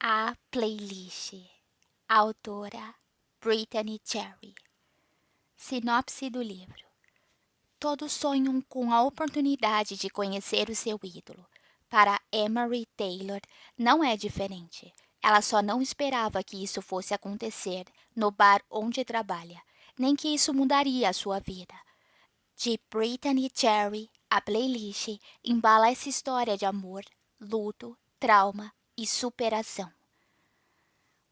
A Playlist. Autora Brittany Cherry. Sinopse do livro. Todos sonham com a oportunidade de conhecer o seu ídolo. Para Emery Taylor, não é diferente. Ela só não esperava que isso fosse acontecer no bar onde trabalha, nem que isso mudaria a sua vida. De Brittany Cherry, a playlist embala essa história de amor, luto, trauma e superação.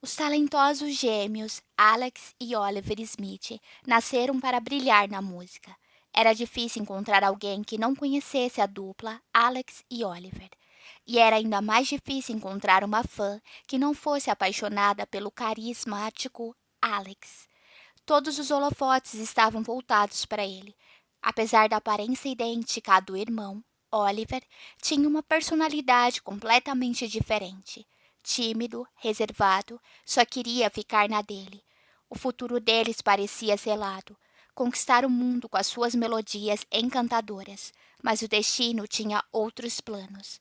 Os talentosos gêmeos Alex e Oliver Smith nasceram para brilhar na música. Era difícil encontrar alguém que não conhecesse a dupla Alex e Oliver. E era ainda mais difícil encontrar uma fã que não fosse apaixonada pelo carismático Alex. Todos os holofotes estavam voltados para ele. Apesar da aparência idêntica à do irmão, Oliver tinha uma personalidade completamente diferente. Tímido, reservado, só queria ficar na dele. O futuro deles parecia selado, conquistar o mundo com as suas melodias encantadoras, mas o destino tinha outros planos.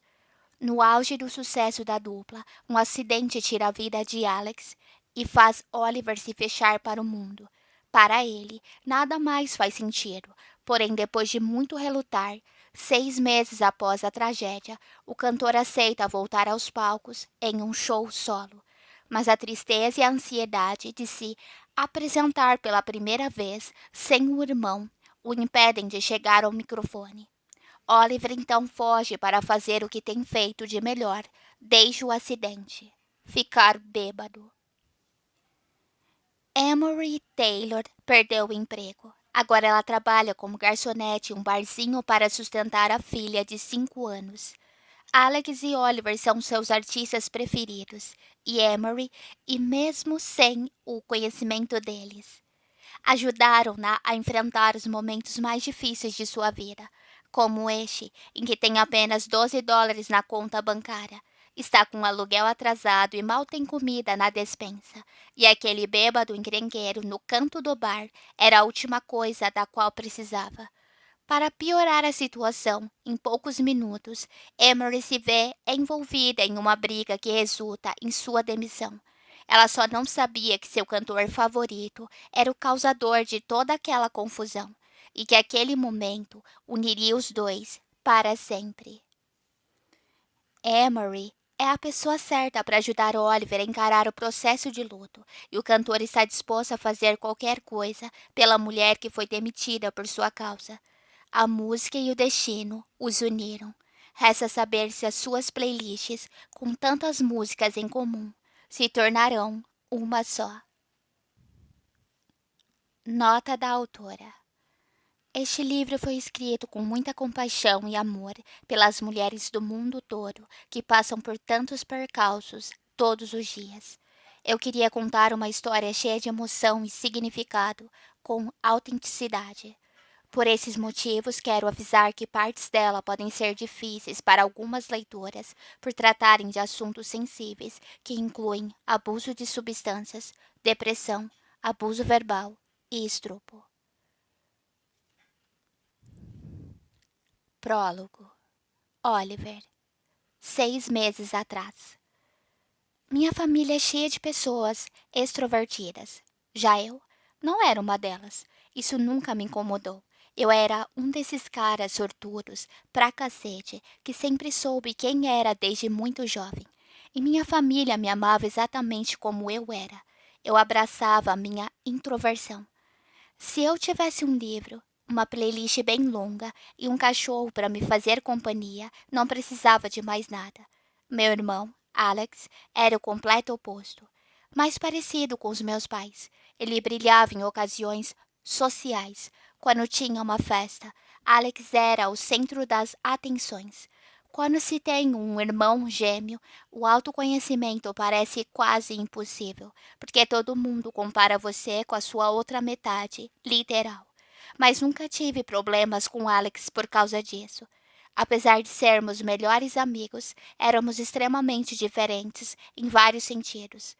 No auge do sucesso da dupla, um acidente tira a vida de Alex e faz Oliver se fechar para o mundo. Para ele, nada mais faz sentido, porém, depois de muito relutar, 6 meses após a tragédia, o cantor aceita voltar aos palcos em um show solo. Mas a tristeza e a ansiedade de se apresentar pela primeira vez sem o irmão o impedem de chegar ao microfone. Oliver então foge para fazer o que tem feito de melhor desde o acidente: ficar bêbado. Emery Taylor perdeu o emprego. Agora ela trabalha como garçonete em um barzinho para sustentar a filha de 5 anos. Alex e Oliver são seus artistas preferidos, e Emery, e mesmo sem o conhecimento deles, ajudaram-na a enfrentar os momentos mais difíceis de sua vida, como este, em que tem apenas $12 na conta bancária, está com o aluguel atrasado e mal tem comida na despensa, e aquele bêbado encrenqueiro no canto do bar era a última coisa da qual precisava. Para piorar a situação, em poucos minutos, Emery se vê envolvida em uma briga que resulta em sua demissão. Ela só não sabia que seu cantor favorito era o causador de toda aquela confusão e que aquele momento uniria os dois para sempre. Emery é a pessoa certa para ajudar Oliver a encarar o processo de luto, e o cantor está disposto a fazer qualquer coisa pela mulher que foi demitida por sua causa. A música e o destino os uniram. Resta saber se as suas playlists, com tantas músicas em comum, se tornarão uma só. Nota da autora. Este livro foi escrito com muita compaixão e amor pelas mulheres do mundo todo que passam por tantos percalços todos os dias. Eu queria contar uma história cheia de emoção e significado, com autenticidade. Por esses motivos, quero avisar que partes dela podem ser difíceis para algumas leitoras por tratarem de assuntos sensíveis que incluem abuso de substâncias, depressão, abuso verbal e estupro. Prólogo. Oliver. 6 meses atrás. Minha família é cheia de pessoas extrovertidas. Já eu não era uma delas. Isso nunca me incomodou. Eu era um desses caras sortudos, pra cacete, que sempre soube quem era desde muito jovem. E minha família me amava exatamente como eu era. Eu abraçava a minha introversão. Se eu tivesse um livro, uma playlist bem longa e um cachorro para me fazer companhia, não precisava de mais nada. Meu irmão, Alex, era o completo oposto. Mais parecido com os meus pais. Ele brilhava em ocasiões sociais. Quando tinha uma festa, Alex era o centro das atenções. Quando se tem um irmão gêmeo, o autoconhecimento parece quase impossível, porque todo mundo compara você com a sua outra metade, literal. Mas nunca tive problemas com Alex por causa disso. Apesar de sermos melhores amigos, éramos extremamente diferentes em vários sentidos.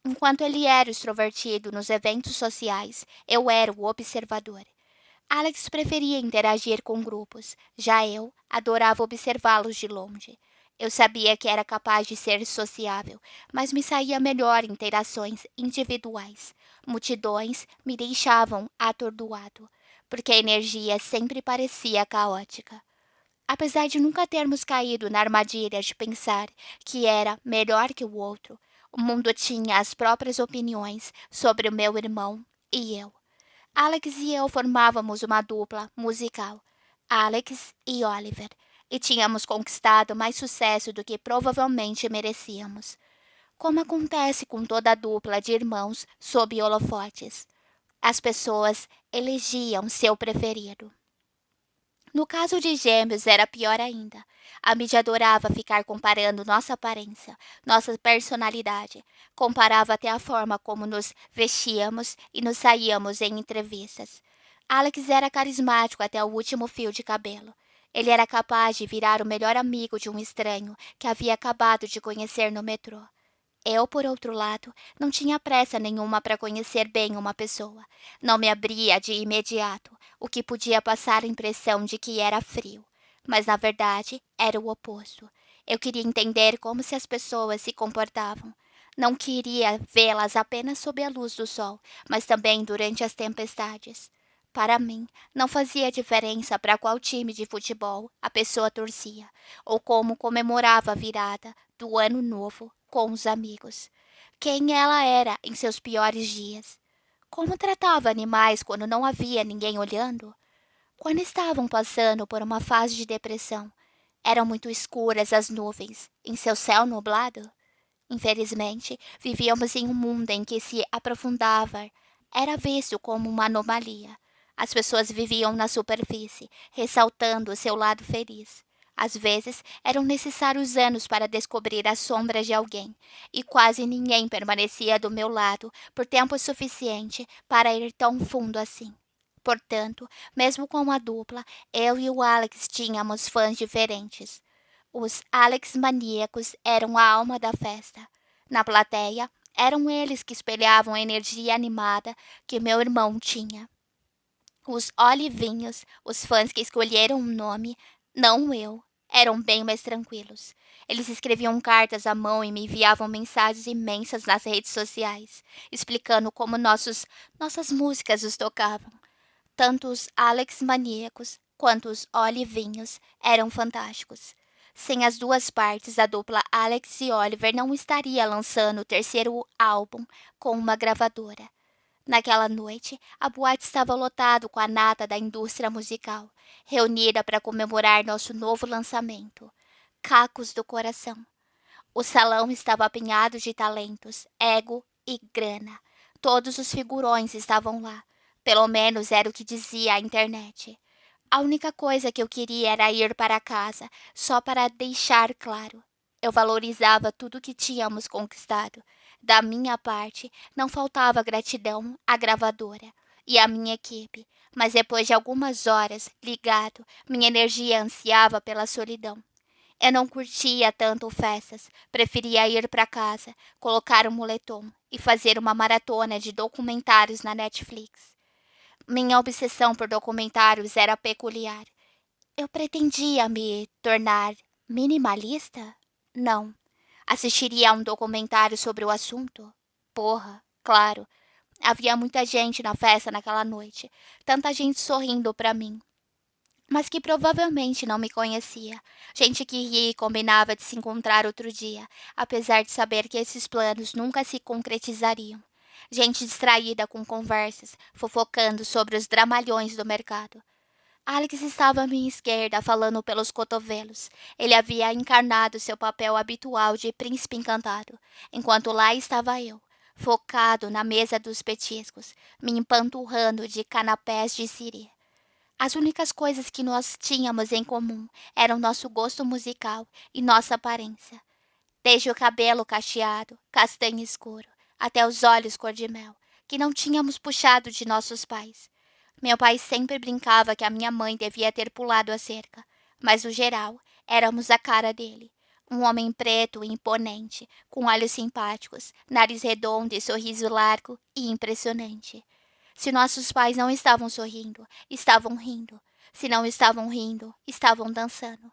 Enquanto ele era o extrovertido nos eventos sociais, eu era o observador. Alex preferia interagir com grupos, já eu adorava observá-los de longe. Eu sabia que era capaz de ser sociável, mas me saía melhor em interações individuais. Multidões me deixavam atordoado, porque a energia sempre parecia caótica. Apesar de nunca termos caído na armadilha de pensar que era melhor que o outro, o mundo tinha as próprias opiniões sobre o meu irmão e eu. Alex e eu formávamos uma dupla musical, Alex e Oliver, e tínhamos conquistado mais sucesso do que provavelmente merecíamos, como acontece com toda a dupla de irmãos sob holofotes. As pessoas elegiam seu preferido. No caso de gêmeos era pior ainda. A mídia adorava ficar comparando nossa aparência, nossa personalidade. Comparava até a forma como nos vestíamos e nos saíamos em entrevistas. Alex era carismático até o último fio de cabelo. Ele era capaz de virar o melhor amigo de um estranho que havia acabado de conhecer no metrô. Eu, por outro lado, não tinha pressa nenhuma para conhecer bem uma pessoa. Não me abria de imediato, o que podia passar a impressão de que era frio. Mas, na verdade, era o oposto. Eu queria entender como se as pessoas se comportavam. Não queria vê-las apenas sob a luz do sol, mas também durante as tempestades. Para mim, não fazia diferença para qual time de futebol a pessoa torcia, ou como comemorava a virada do ano novo com os amigos. Quem ela era em seus piores dias. Como tratava animais quando não havia ninguém olhando. Quando estavam passando por uma fase de depressão, eram muito escuras as nuvens em seu céu nublado. Infelizmente, vivíamos em um mundo em que se aprofundava era visto como uma anomalia. As pessoas viviam na superfície, ressaltando o seu lado feliz. Às vezes, eram necessários anos para descobrir as sombras de alguém, e quase ninguém permanecia do meu lado por tempo suficiente para ir tão fundo assim. Portanto, mesmo com a dupla, eu e o Alex tínhamos fãs diferentes. Os Alex maníacos eram a alma da festa. Na plateia, eram eles que espelhavam a energia animada que meu irmão tinha. Os Olivinhos, os fãs que escolheram um nome, não eu, eram bem mais tranquilos. Eles escreviam cartas à mão e me enviavam mensagens imensas nas redes sociais, explicando como nossas músicas os tocavam. Tanto os Alex maníacos quanto os Olivinhos eram fantásticos. Sem as duas partes, a dupla Alex e Oliver não estaria lançando o terceiro álbum com uma gravadora. Naquela noite, a boate estava lotada com a nata da indústria musical, reunida para comemorar nosso novo lançamento, Cacos do Coração. O salão estava apinhado de talentos, ego e grana. Todos os figurões estavam lá. Pelo menos era o que dizia a internet. A única coisa que eu queria era ir para casa, só para deixar claro. Eu valorizava tudo que tínhamos conquistado. Da minha parte, não faltava gratidão à gravadora e à minha equipe, mas depois de algumas horas ligado, minha energia ansiava pela solidão. Eu não curtia tanto festas, preferia ir para casa, colocar um moletom e fazer uma maratona de documentários na Netflix. Minha obsessão por documentários era peculiar. Eu pretendia me tornar minimalista? Não. Assistiria a um documentário sobre o assunto? Porra, claro. Havia muita gente na festa naquela noite, tanta gente sorrindo para mim, mas que provavelmente não me conhecia. Gente que ria e combinava de se encontrar outro dia, apesar de saber que esses planos nunca se concretizariam. Gente distraída com conversas, fofocando sobre os dramalhões do mercado. Alex estava à minha esquerda, falando pelos cotovelos. Ele havia encarnado seu papel habitual de príncipe encantado, enquanto lá estava eu, focado na mesa dos petiscos, me empanturrando de canapés de siri. As únicas coisas que nós tínhamos em comum eram nosso gosto musical e nossa aparência. Desde o cabelo cacheado, castanho escuro, até os olhos cor-de-mel, que não tínhamos puxado de nossos pais. Meu pai sempre brincava que a minha mãe devia ter pulado a cerca, mas no geral éramos a cara dele. Um homem preto e imponente, com olhos simpáticos, nariz redondo e sorriso largo e impressionante. Se nossos pais não estavam sorrindo, estavam rindo. Se não estavam rindo, estavam dançando.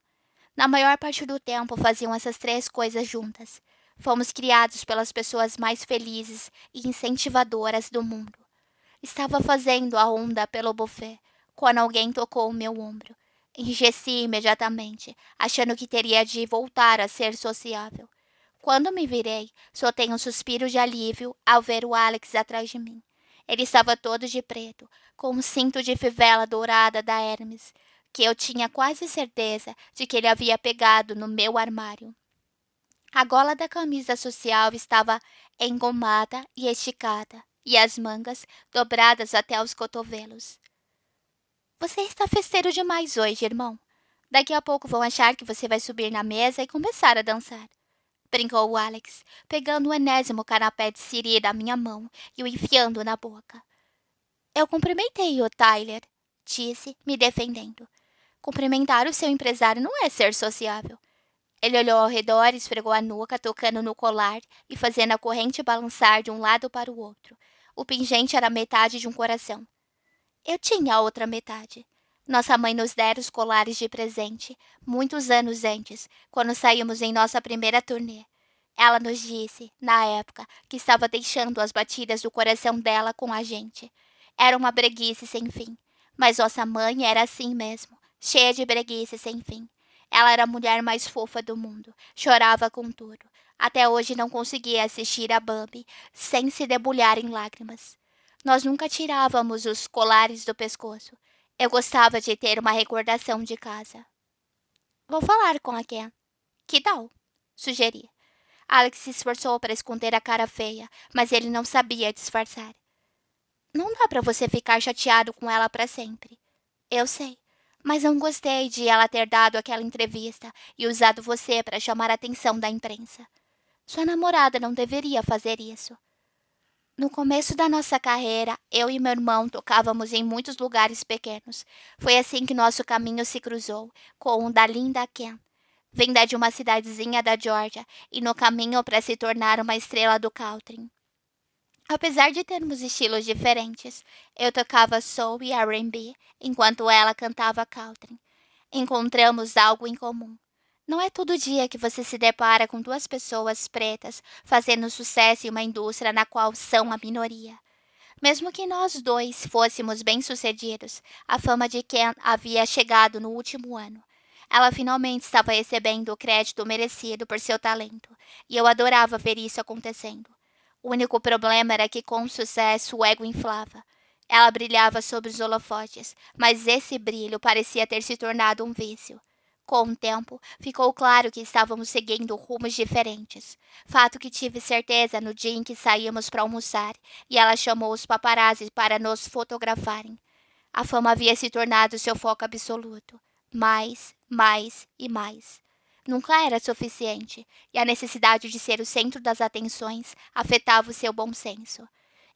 Na maior parte do tempo faziam essas três coisas juntas. Fomos criados pelas pessoas mais felizes e incentivadoras do mundo. Estava fazendo a onda pelo buffet quando alguém tocou o meu ombro. Enrijeci imediatamente, achando que teria de voltar a ser sociável. Quando me virei, soltei um suspiro de alívio ao ver o Alex atrás de mim. Ele estava todo de preto, com um cinto de fivela dourada da Hermes, que eu tinha quase certeza de que ele havia pegado no meu armário. A gola da camisa social estava engomada e esticada, e as mangas dobradas até os cotovelos. Você está festeiro demais hoje, irmão. Daqui a pouco vão achar que você vai subir na mesa e começar a dançar. Brincou o Alex, pegando o enésimo canapé de siri da minha mão e o enfiando na boca. Eu cumprimentei o Tyler, disse, me defendendo. Cumprimentar o seu empresário não é ser sociável. Ele olhou ao redor, esfregou a nuca, tocando no colar e fazendo a corrente balançar de um lado para o outro. O pingente era metade de um coração. Eu tinha a outra metade. Nossa mãe nos dera os colares de presente, muitos anos antes, quando saímos em nossa primeira turnê. Ela nos disse, na época, que estava deixando as batidas do coração dela com a gente. Era uma breguice sem fim. Mas nossa mãe era assim mesmo, cheia de breguice sem fim. Ela era a mulher mais fofa do mundo, chorava com tudo. Até hoje não conseguia assistir a Bambi sem se debulhar em lágrimas. Nós nunca tirávamos os colares do pescoço. Eu gostava de ter uma recordação de casa. Vou falar com a Ken. Que tal? Sugeri. Alex se esforçou para esconder a cara feia, mas ele não sabia disfarçar. Não dá para você ficar chateado com ela para sempre. Eu sei, mas não gostei de ela ter dado aquela entrevista e usado você para chamar a atenção da imprensa. Sua namorada não deveria fazer isso. No começo da nossa carreira, eu e meu irmão tocávamos em muitos lugares pequenos. Foi assim que nosso caminho se cruzou, com o da Linda Ken, vinda de uma cidadezinha da Geórgia e no caminho para se tornar uma estrela do country. Apesar de termos estilos diferentes, eu tocava soul e R&B, enquanto ela cantava country. Encontramos algo em comum. Não é todo dia que você se depara com duas pessoas pretas fazendo sucesso em uma indústria na qual são a minoria. Mesmo que nós dois fôssemos bem-sucedidos, a fama de Ken havia chegado no último ano. Ela finalmente estava recebendo o crédito merecido por seu talento, e eu adorava ver isso acontecendo. O único problema era que, com o sucesso, o ego inflava. Ela brilhava sob os holofotes, mas esse brilho parecia ter se tornado um vício. Com o tempo, ficou claro que estávamos seguindo rumos diferentes. Fato que tive certeza no dia em que saímos para almoçar e ela chamou os paparazzi para nos fotografarem. A fama havia se tornado seu foco absoluto. Mais, mais e mais. Nunca era suficiente, e a necessidade de ser o centro das atenções afetava o seu bom senso.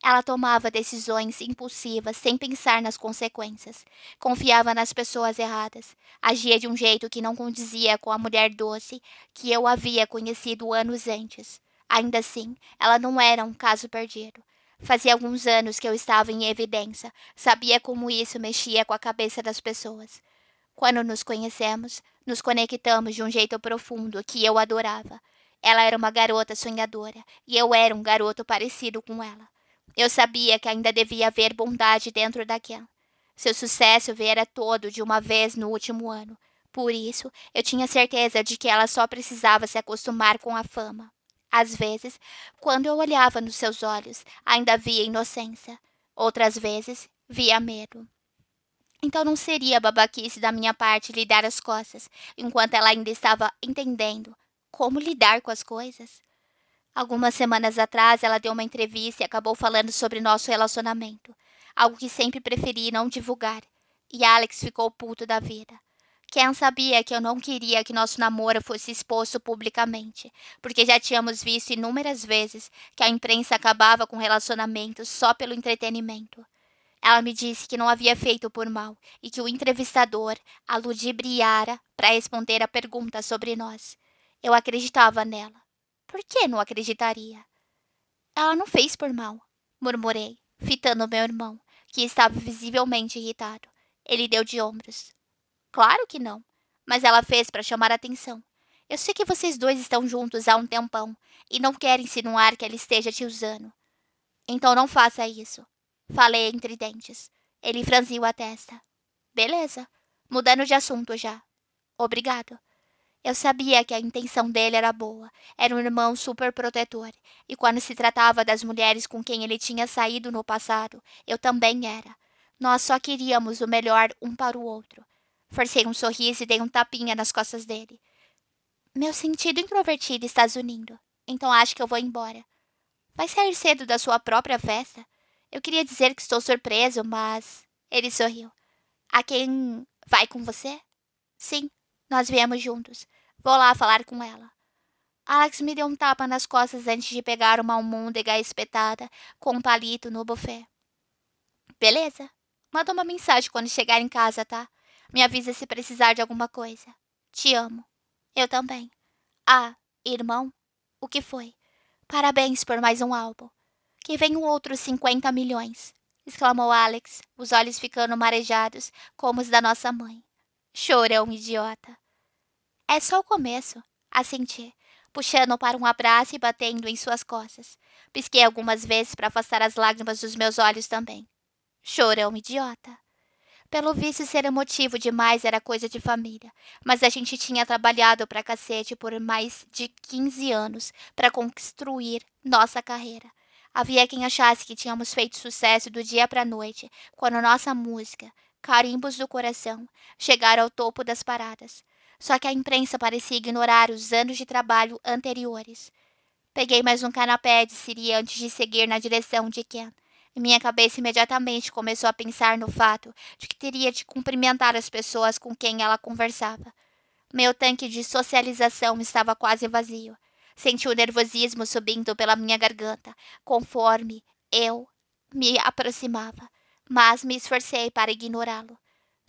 Ela tomava decisões impulsivas sem pensar nas consequências. Confiava nas pessoas erradas. Agia de um jeito que não condizia com a mulher doce que eu havia conhecido anos antes. Ainda assim, ela não era um caso perdido. Fazia alguns anos que eu estava em evidência. Sabia como isso mexia com a cabeça das pessoas. Quando nos conhecemos, nos conectamos de um jeito profundo que eu adorava. Ela era uma garota sonhadora e eu era um garoto parecido com ela. Eu sabia que ainda devia haver bondade dentro daquela. Seu sucesso viera todo de uma vez no último ano. Por isso, eu tinha certeza de que ela só precisava se acostumar com a fama. Às vezes, quando eu olhava nos seus olhos, ainda via inocência. Outras vezes, via medo. Então não seria babaquice da minha parte lhe dar as costas, enquanto ela ainda estava entendendo como lidar com as coisas. Algumas semanas atrás, ela deu uma entrevista e acabou falando sobre nosso relacionamento, algo que sempre preferi não divulgar, e Alex ficou puto da vida. Ken sabia que eu não queria que nosso namoro fosse exposto publicamente, porque já tínhamos visto inúmeras vezes que a imprensa acabava com relacionamentos só pelo entretenimento. Ela me disse que não havia feito por mal e que o entrevistador a ludibriara para responder a pergunta sobre nós. Eu acreditava nela. Por que não acreditaria? Ela não fez por mal, murmurei, fitando meu irmão, que estava visivelmente irritado. Ele deu de ombros. Claro que não. mas ela fez para chamar a atenção. Eu sei que vocês dois estão juntos há um tempão e não quero insinuar que ela esteja te usando. Então não faça isso. Falei entre dentes. Ele franziu a testa. Beleza. Mudando de assunto já. Obrigado. Eu sabia que a intenção dele era boa. Era um irmão super protetor. E quando se tratava das mulheres com quem ele tinha saído no passado, eu também era. Nós só queríamos o melhor um para o outro. Forcei um sorriso e dei um tapinha nas costas dele. Meu sentido introvertido está zunindo. Então acho que eu vou embora. Vai sair cedo da sua própria festa? Eu queria dizer que estou surpreso, mas... Ele sorriu. A quem vai com você? Sim, nós viemos juntos. Vou lá falar com ela. Alex me deu um tapa nas costas antes de pegar uma almôndega espetada com um palito no buffet. Beleza. Manda uma mensagem quando chegar em casa, tá? Me avisa se precisar de alguma coisa. Te amo. Eu também. Ah, irmão? O que foi? Parabéns por mais um álbum. Que venham outros 50 milhões, exclamou Alex, os olhos ficando marejados como os da nossa mãe. Chorão, idiota. É só o começo, assenti, puxando para um abraço e batendo em suas costas. Pisquei algumas vezes para afastar as lágrimas dos meus olhos também. Chorão, idiota. Pelo visto, ser emotivo demais era coisa de família, mas a gente tinha trabalhado pra cacete por mais de 15 anos para construir nossa carreira. Havia quem achasse que tínhamos feito sucesso do dia pra noite, quando nossa música, Carimbos do Coração, chegara ao topo das paradas. Só que a imprensa parecia ignorar os anos de trabalho anteriores. Peguei mais um canapé de siri antes de seguir na direção de Ken. E minha cabeça imediatamente começou a pensar no fato de que teria de cumprimentar as pessoas com quem ela conversava. Meu tanque de socialização estava quase vazio. Senti o nervosismo subindo pela minha garganta, conforme eu me aproximava, mas me esforcei para ignorá-lo.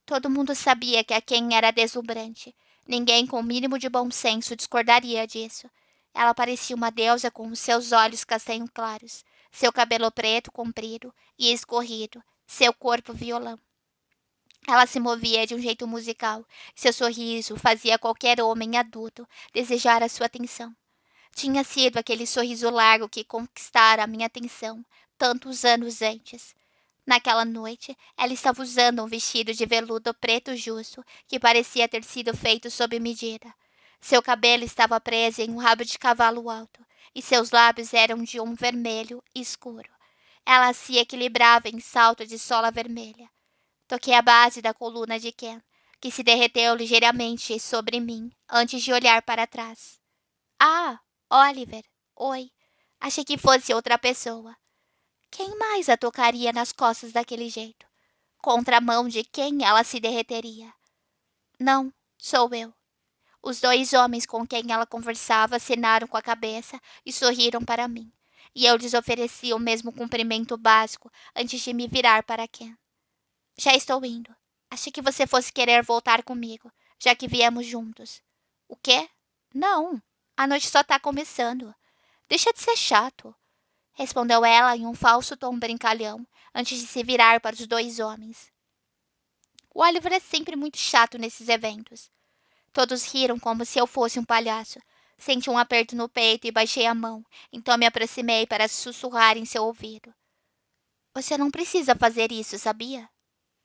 Todo mundo sabia que a Ken era deslumbrante. Ninguém com o mínimo de bom senso discordaria disso. Ela parecia uma deusa com os seus olhos castanho claros, seu cabelo preto comprido e escorrido, seu corpo violão. Ela se movia de um jeito musical. Seu sorriso fazia qualquer homem adulto desejar a sua atenção. Tinha sido aquele sorriso largo que conquistara a minha atenção tantos anos antes. Naquela noite, ela estava usando um vestido de veludo preto justo que parecia ter sido feito sob medida. Seu cabelo estava preso em um rabo de cavalo alto e seus lábios eram de um vermelho escuro. Ela se equilibrava em salto de sola vermelha. Toquei a base da coluna de Ken, que se derreteu ligeiramente sobre mim antes de olhar para trás. Ah, Oliver, oi. Achei que fosse outra pessoa. Quem mais a tocaria nas costas daquele jeito? Contra a mão de quem ela se derreteria? Não, sou eu. Os dois homens com quem ela conversava acenaram com a cabeça e sorriram para mim, e eu lhes ofereci o mesmo cumprimento básico antes de me virar para Ken. Já estou indo. Achei que você fosse querer voltar comigo, já que viemos juntos. O quê? Não, a noite só está começando. Deixa de ser chato, respondeu ela em um falso tom brincalhão, antes de se virar para os dois homens. O Oliver é sempre muito chato nesses eventos. Todos riram como se eu fosse um palhaço. Senti um aperto no peito e baixei a mão, então me aproximei para sussurrar em seu ouvido. Você não precisa fazer isso, sabia?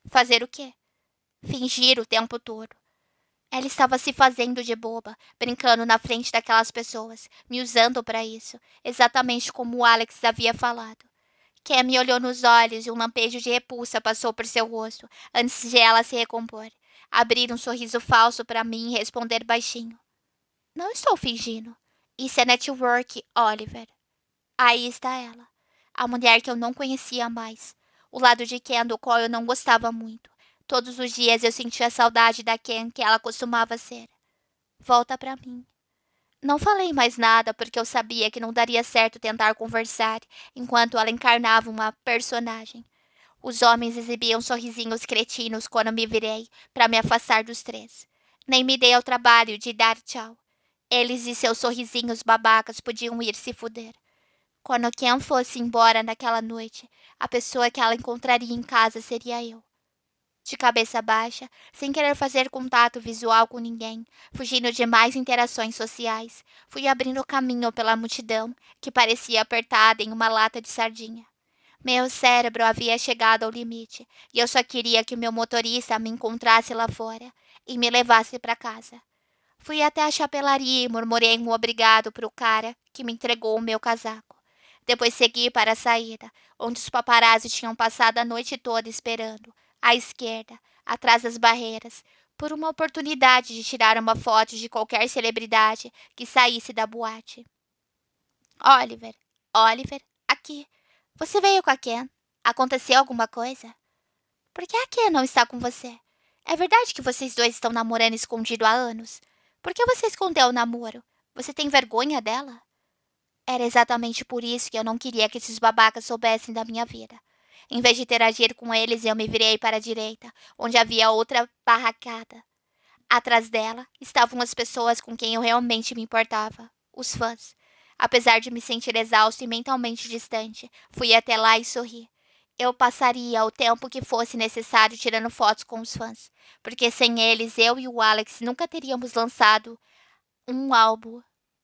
Fazer o quê? Fingir o tempo todo. Ela estava se fazendo de boba, brincando na frente daquelas pessoas, me usando para isso, exatamente como o Alex havia falado. Ken me olhou nos olhos e um lampejo de repulsa passou por seu rosto, antes de ela se recompor, abrir um sorriso falso para mim e responder baixinho. Não estou fingindo. Isso é network, Oliver. Aí está ela, a mulher que eu não conhecia mais, o lado de Ken do qual eu não gostava muito. Todos os dias eu sentia saudade da Ken que ela costumava ser. Volta para mim. Não falei mais nada porque eu sabia que não daria certo tentar conversar enquanto ela encarnava uma personagem. Os homens exibiam sorrisinhos cretinos quando me virei para me afastar dos três. Nem me dei ao trabalho de dar tchau. Eles e seus sorrisinhos babacas podiam ir se fuder. Quando Ken fosse embora naquela noite, a pessoa que ela encontraria em casa seria eu. De cabeça baixa, sem querer fazer contato visual com ninguém, fugindo de mais interações sociais, fui abrindo caminho pela multidão, que parecia apertada em uma lata de sardinha. Meu cérebro havia chegado ao limite, e eu só queria que o meu motorista me encontrasse lá fora e me levasse para casa. Fui até a chapelaria e murmurei um obrigado para o cara que me entregou o meu casaco. Depois segui para a saída, onde os paparazzi tinham passado a noite toda esperando, à esquerda, atrás das barreiras, por uma oportunidade de tirar uma foto de qualquer celebridade que saísse da boate. Oliver, Oliver, aqui. Você veio com a Ken? Aconteceu alguma coisa? Por que a Ken não está com você? É verdade que vocês dois estão namorando escondido há anos? Por que você escondeu o namoro? Você tem vergonha dela? Era exatamente por isso que eu não queria que esses babacas soubessem da minha vida. Em vez de interagir com eles, eu me virei para a direita, onde havia outra barracada. Atrás dela estavam as pessoas com quem eu realmente me importava, os fãs. Apesar de me sentir exausto e mentalmente distante, fui até lá e sorri. Eu passaria o tempo que fosse necessário tirando fotos com os fãs, porque sem eles eu e o Alex nunca teríamos lançado um álbum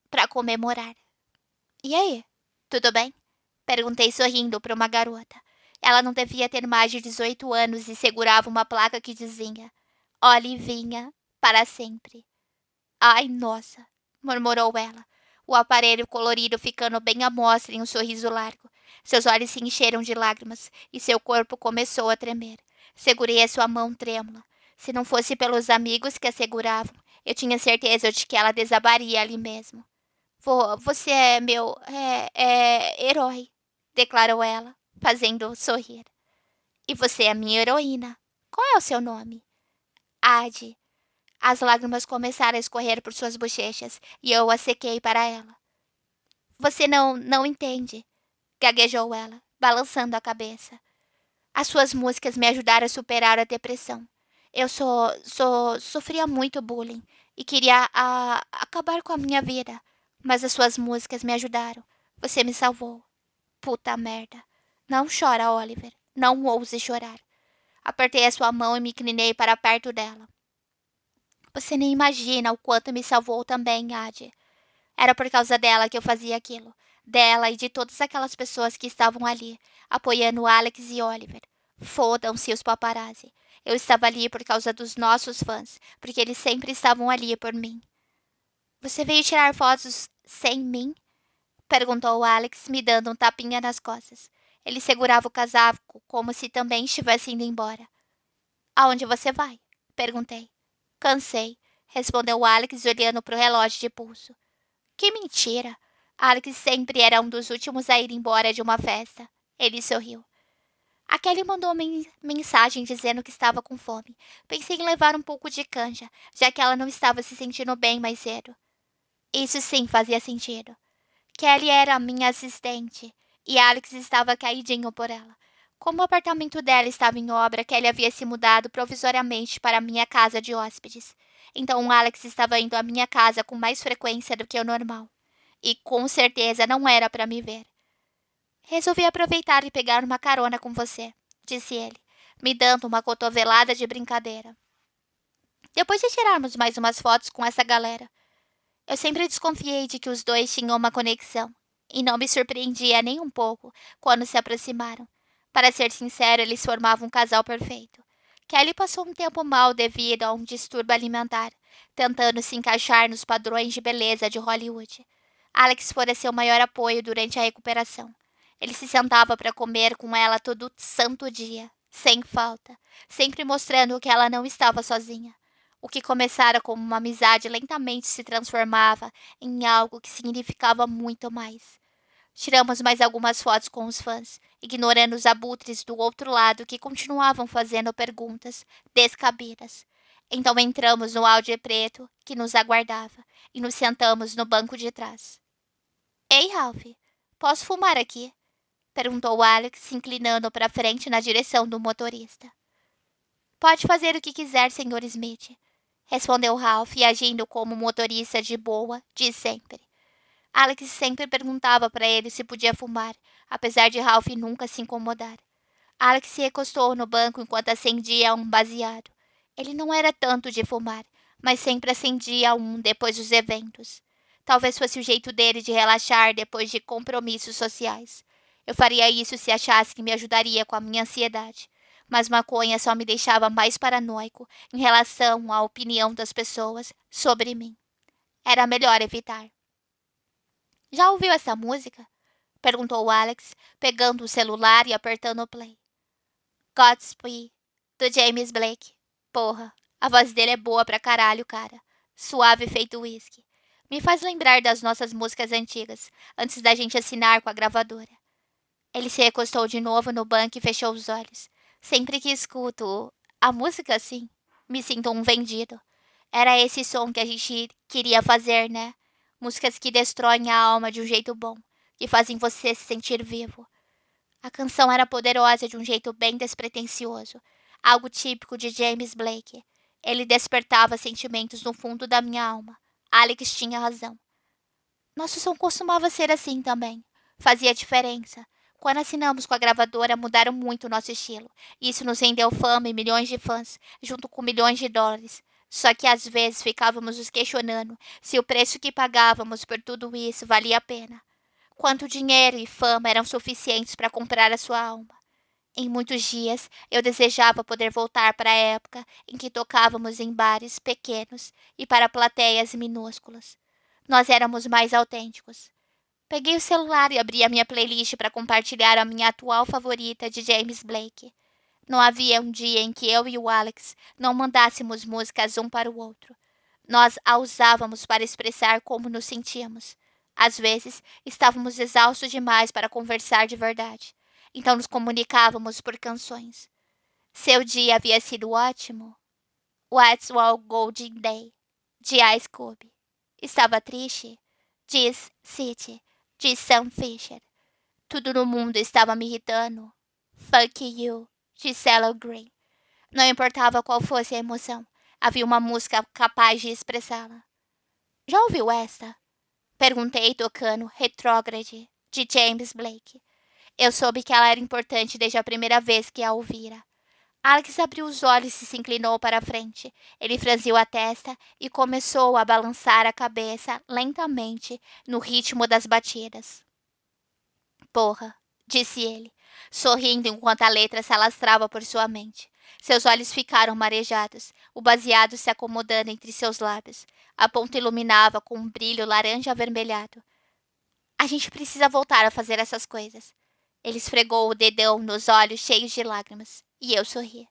para comemorar. E aí, tudo bem? Perguntei sorrindo para uma garota. Ela não devia ter mais de 18 anos e segurava uma placa que dizia Olivinha para sempre. Ai, nossa, murmurou ela, o aparelho colorido ficando bem à mostra em um sorriso largo. Seus olhos se encheram de lágrimas e seu corpo começou a tremer. Segurei a sua mão trêmula. Se não fosse pelos amigos que a seguravam, eu tinha certeza de que ela desabaria ali mesmo. Você é meu herói, declarou ela, fazendo sorrir. E você é minha heroína. Qual é o seu nome? Ade. As lágrimas começaram a escorrer por suas bochechas e eu as sequei para ela. Você não entende, gaguejou ela, balançando a cabeça. As suas músicas me ajudaram a superar a depressão. Eu sofria muito bullying e queria acabar com a minha vida, mas as suas músicas me ajudaram. Você me salvou. Puta merda. Não chora, Oliver. Não ouse chorar. Apertei a sua mão e me inclinei para perto dela. Você nem imagina o quanto me salvou também, Ade. Era por causa dela que eu fazia aquilo. Dela e de todas aquelas pessoas que estavam ali, apoiando Alex e Oliver. Fodam-se os paparazzi. Eu estava ali por causa dos nossos fãs, porque eles sempre estavam ali por mim. Você veio tirar fotos sem mim? Perguntou Alex, me dando um tapinha nas costas. Ele segurava o casaco como se também estivesse indo embora. Aonde você vai? Perguntei. Cansei, respondeu Alex olhando para o relógio de pulso. Que mentira! Alex sempre era um dos últimos a ir embora de uma festa. Ele sorriu. A Kelly mandou mensagem dizendo que estava com fome. Pensei em levar um pouco de canja, já que ela não estava se sentindo bem mais cedo. Isso sim fazia sentido. Kelly era a minha assistente e Alex estava caidinho por ela. Como o apartamento dela estava em obra, Kelly havia se mudado provisoriamente para a minha casa de hóspedes. Então Alex estava indo à minha casa com mais frequência do que o normal. E com certeza não era para me ver. Resolvi aproveitar e pegar uma carona com você, disse ele, me dando uma cotovelada de brincadeira. Depois de tirarmos mais umas fotos com essa galera, eu sempre desconfiei de que os dois tinham uma conexão, e não me surpreendia nem um pouco quando se aproximaram. Para ser sincero, eles formavam um casal perfeito. Kelly passou um tempo mal devido a um distúrbio alimentar, tentando se encaixar nos padrões de beleza de Hollywood. Alex fora seu maior apoio durante a recuperação. Ele se sentava para comer com ela todo santo dia, sem falta, sempre mostrando que ela não estava sozinha. O que começara como uma amizade lentamente se transformava em algo que significava muito mais. Tiramos mais algumas fotos com os fãs, ignorando os abutres do outro lado que continuavam fazendo perguntas descabidas. Então entramos no Audi preto que nos aguardava e nos sentamos no banco de trás. Ei, Ralph, posso fumar aqui? Perguntou Alex, se inclinando para frente na direção do motorista. Pode fazer o que quiser, Sr. Smith, respondeu Ralph, agindo como motorista de boa de sempre. Alex sempre perguntava para ele se podia fumar, apesar de Ralph nunca se incomodar. Alex se recostou no banco enquanto acendia um baseado. Ele não era tanto de fumar, mas sempre acendia um depois dos eventos. Talvez fosse o jeito dele de relaxar depois de compromissos sociais. Eu faria isso se achasse que me ajudaria com a minha ansiedade. Mas maconha só me deixava mais paranoico em relação à opinião das pessoas sobre mim. Era melhor evitar. Já ouviu essa música? Perguntou Alex, pegando o celular e apertando o play. Godspeed, do James Blake. Porra, a voz dele é boa pra caralho, cara. Suave feito whisky. Me faz lembrar das nossas músicas antigas, antes da gente assinar com a gravadora. Ele se recostou de novo no banco e fechou os olhos. Sempre que escuto a música assim, me sinto um vendido. Era esse som que a gente queria fazer, né? Músicas que destroem a alma de um jeito bom, que fazem você se sentir vivo. A canção era poderosa de um jeito bem despretensioso, algo típico de James Blake. Ele despertava sentimentos no fundo da minha alma. Alex tinha razão. Nosso som costumava ser assim também. Fazia diferença. Quando assinamos com a gravadora, mudaram muito o nosso estilo. Isso nos rendeu fama e milhões de fãs, junto com milhões de dólares. Só que às vezes ficávamos nos questionando se o preço que pagávamos por tudo isso valia a pena. Quanto dinheiro e fama eram suficientes para comprar a sua alma. Em muitos dias, eu desejava poder voltar para a época em que tocávamos em bares pequenos e para plateias minúsculas. Nós éramos mais autênticos. Peguei o celular e abri a minha playlist para compartilhar a minha atual favorita de James Blake. Não havia um dia em que eu e o Alex não mandássemos músicas um para o outro. Nós a usávamos para expressar como nos sentíamos. Às vezes, estávamos exaustos demais para conversar de verdade. Então nos comunicávamos por canções. Seu dia havia sido ótimo? What's All Golden Day, de Ice Cube. Estava triste? Diz City, de Sam Fisher. Tudo no mundo estava me irritando. Fuck You, de CeeLo Green. Não importava qual fosse a emoção, havia uma música capaz de expressá-la. Já ouviu esta? Perguntei tocando Retrógrade, de James Blake. Eu soube que ela era importante desde a primeira vez que a ouvira. Alex abriu os olhos e se inclinou para a frente. Ele franziu a testa e começou a balançar a cabeça lentamente no ritmo das batidas. Porra, disse ele, sorrindo enquanto a letra se alastrava por sua mente. Seus olhos ficaram marejados, o baseado se acomodando entre seus lábios. A ponta iluminava com um brilho laranja avermelhado. A gente precisa voltar a fazer essas coisas. Ele esfregou o dedão nos olhos cheios de lágrimas, e eu sorri.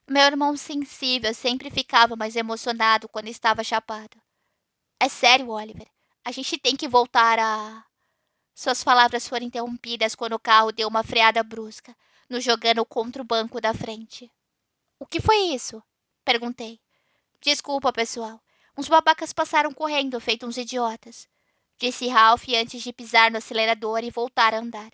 Meu irmão sensível sempre ficava mais emocionado quando estava chapado. É sério, Oliver. A gente tem que voltar a... Suas palavras foram interrompidas quando o carro deu uma freada brusca, nos jogando contra o banco da frente. O que foi isso? Perguntei. Desculpa, pessoal. Uns babacas passaram correndo, feito uns idiotas, disse Ralph antes de pisar no acelerador e voltar a andar.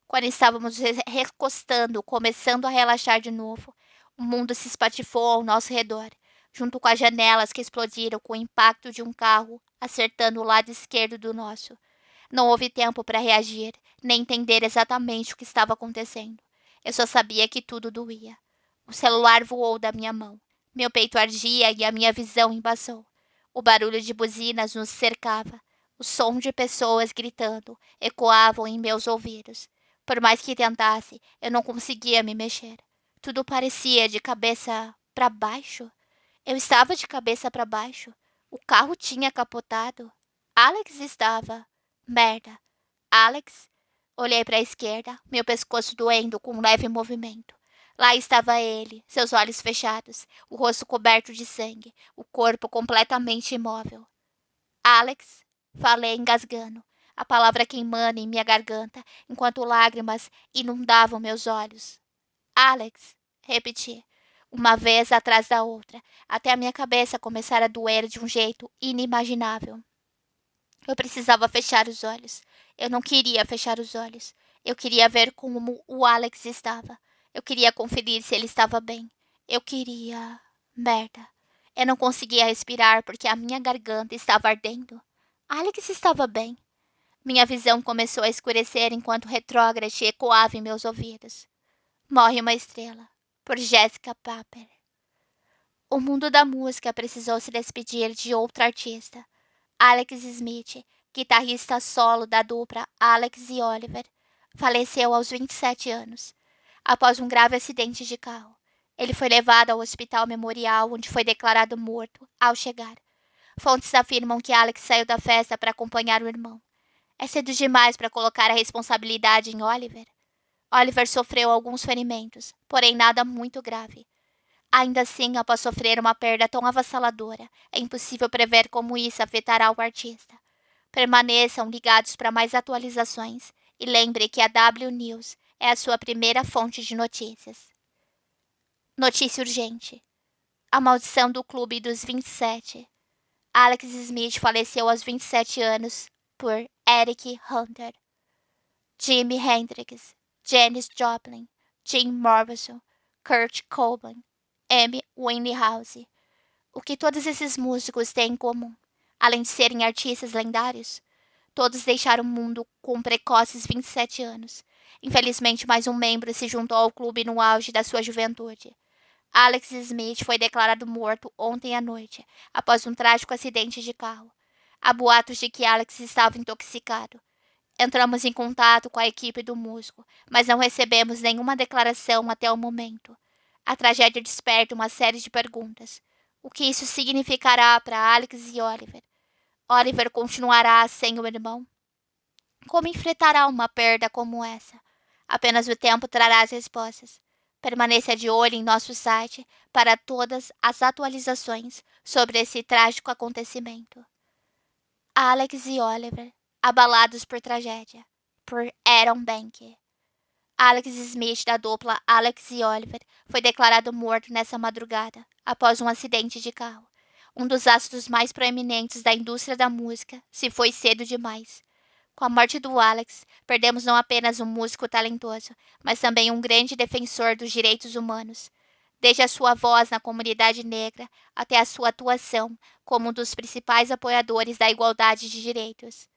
Quando estávamos recostando, começando a relaxar de novo, o mundo se espatifou ao nosso redor, junto com as janelas que explodiram com o impacto de um carro acertando o lado esquerdo do nosso. Não houve tempo para reagir, nem entender exatamente o que estava acontecendo. Eu só sabia que tudo doía. O celular voou da minha mão. Meu peito ardia e a minha visão embaçou. O barulho de buzinas nos cercava. O som de pessoas gritando ecoavam em meus ouvidos. Por mais que tentasse, eu não conseguia me mexer. Tudo parecia de cabeça para baixo. Eu estava de cabeça para baixo. O carro tinha capotado. Alex estava. Merda. Alex? Olhei para a esquerda, meu pescoço doendo com um leve movimento. Lá estava ele, seus olhos fechados, o rosto coberto de sangue, o corpo completamente imóvel. Alex? Falei engasgando, a palavra queimando em minha garganta, enquanto lágrimas inundavam meus olhos. Alex? Repeti, uma vez atrás da outra, até a minha cabeça começar a doer de um jeito inimaginável. Eu precisava fechar os olhos. Eu não queria fechar os olhos. Eu queria ver como o Alex estava. Eu queria conferir se ele estava bem. Eu queria... Merda. Eu não conseguia respirar porque a minha garganta estava ardendo. Alex estava bem. Minha visão começou a escurecer enquanto retrógrade ecoava em meus ouvidos. Morre uma Estrela, por Jessica Paper. O mundo da música precisou se despedir de outro artista. Alex Smith, guitarrista solo da dupla Alex e Oliver, faleceu aos 27 anos, após um grave acidente de carro. Ele foi levado ao Hospital Memorial, onde foi declarado morto ao chegar. Fontes afirmam que Alex saiu da festa para acompanhar o irmão. É cedo demais para colocar a responsabilidade em Oliver. Oliver sofreu alguns ferimentos, porém nada muito grave. Ainda assim, após sofrer uma perda tão avassaladora, é impossível prever como isso afetará o artista. Permaneçam ligados para mais atualizações e lembre que a W News é a sua primeira fonte de notícias. Notícia urgente: a maldição do Clube dos 27. Alex Smith faleceu aos 27 anos por Eric Hunter. Jimi Hendrix, Janis Joplin, Jim Morrison, Kurt Cobain, Amy Winehouse. O que todos esses músicos têm em comum, além de serem artistas lendários? Todos deixaram o mundo com precoces 27 anos. Infelizmente, mais um membro se juntou ao clube no auge da sua juventude. Alex Smith foi declarado morto ontem à noite, após um trágico acidente de carro. Há boatos de que Alex estava intoxicado. Entramos em contato com a equipe do músico, mas não recebemos nenhuma declaração até o momento. A tragédia desperta uma série de perguntas. O que isso significará para Alex e Oliver? Oliver continuará sem o irmão? Como enfrentará uma perda como essa? Apenas o tempo trará as respostas. Permaneça de olho em nosso site para todas as atualizações sobre esse trágico acontecimento. Alex e Oliver, abalados por tragédia, por Aaron Bank. Alex Smith, da dupla Alex e Oliver, foi declarado morto nessa madrugada, após um acidente de carro. Um dos astros mais proeminentes da indústria da música se foi cedo demais. Com a morte do Alex, perdemos não apenas um músico talentoso, mas também um grande defensor dos direitos humanos. Desde a sua voz na comunidade negra até a sua atuação como um dos principais apoiadores da igualdade de direitos.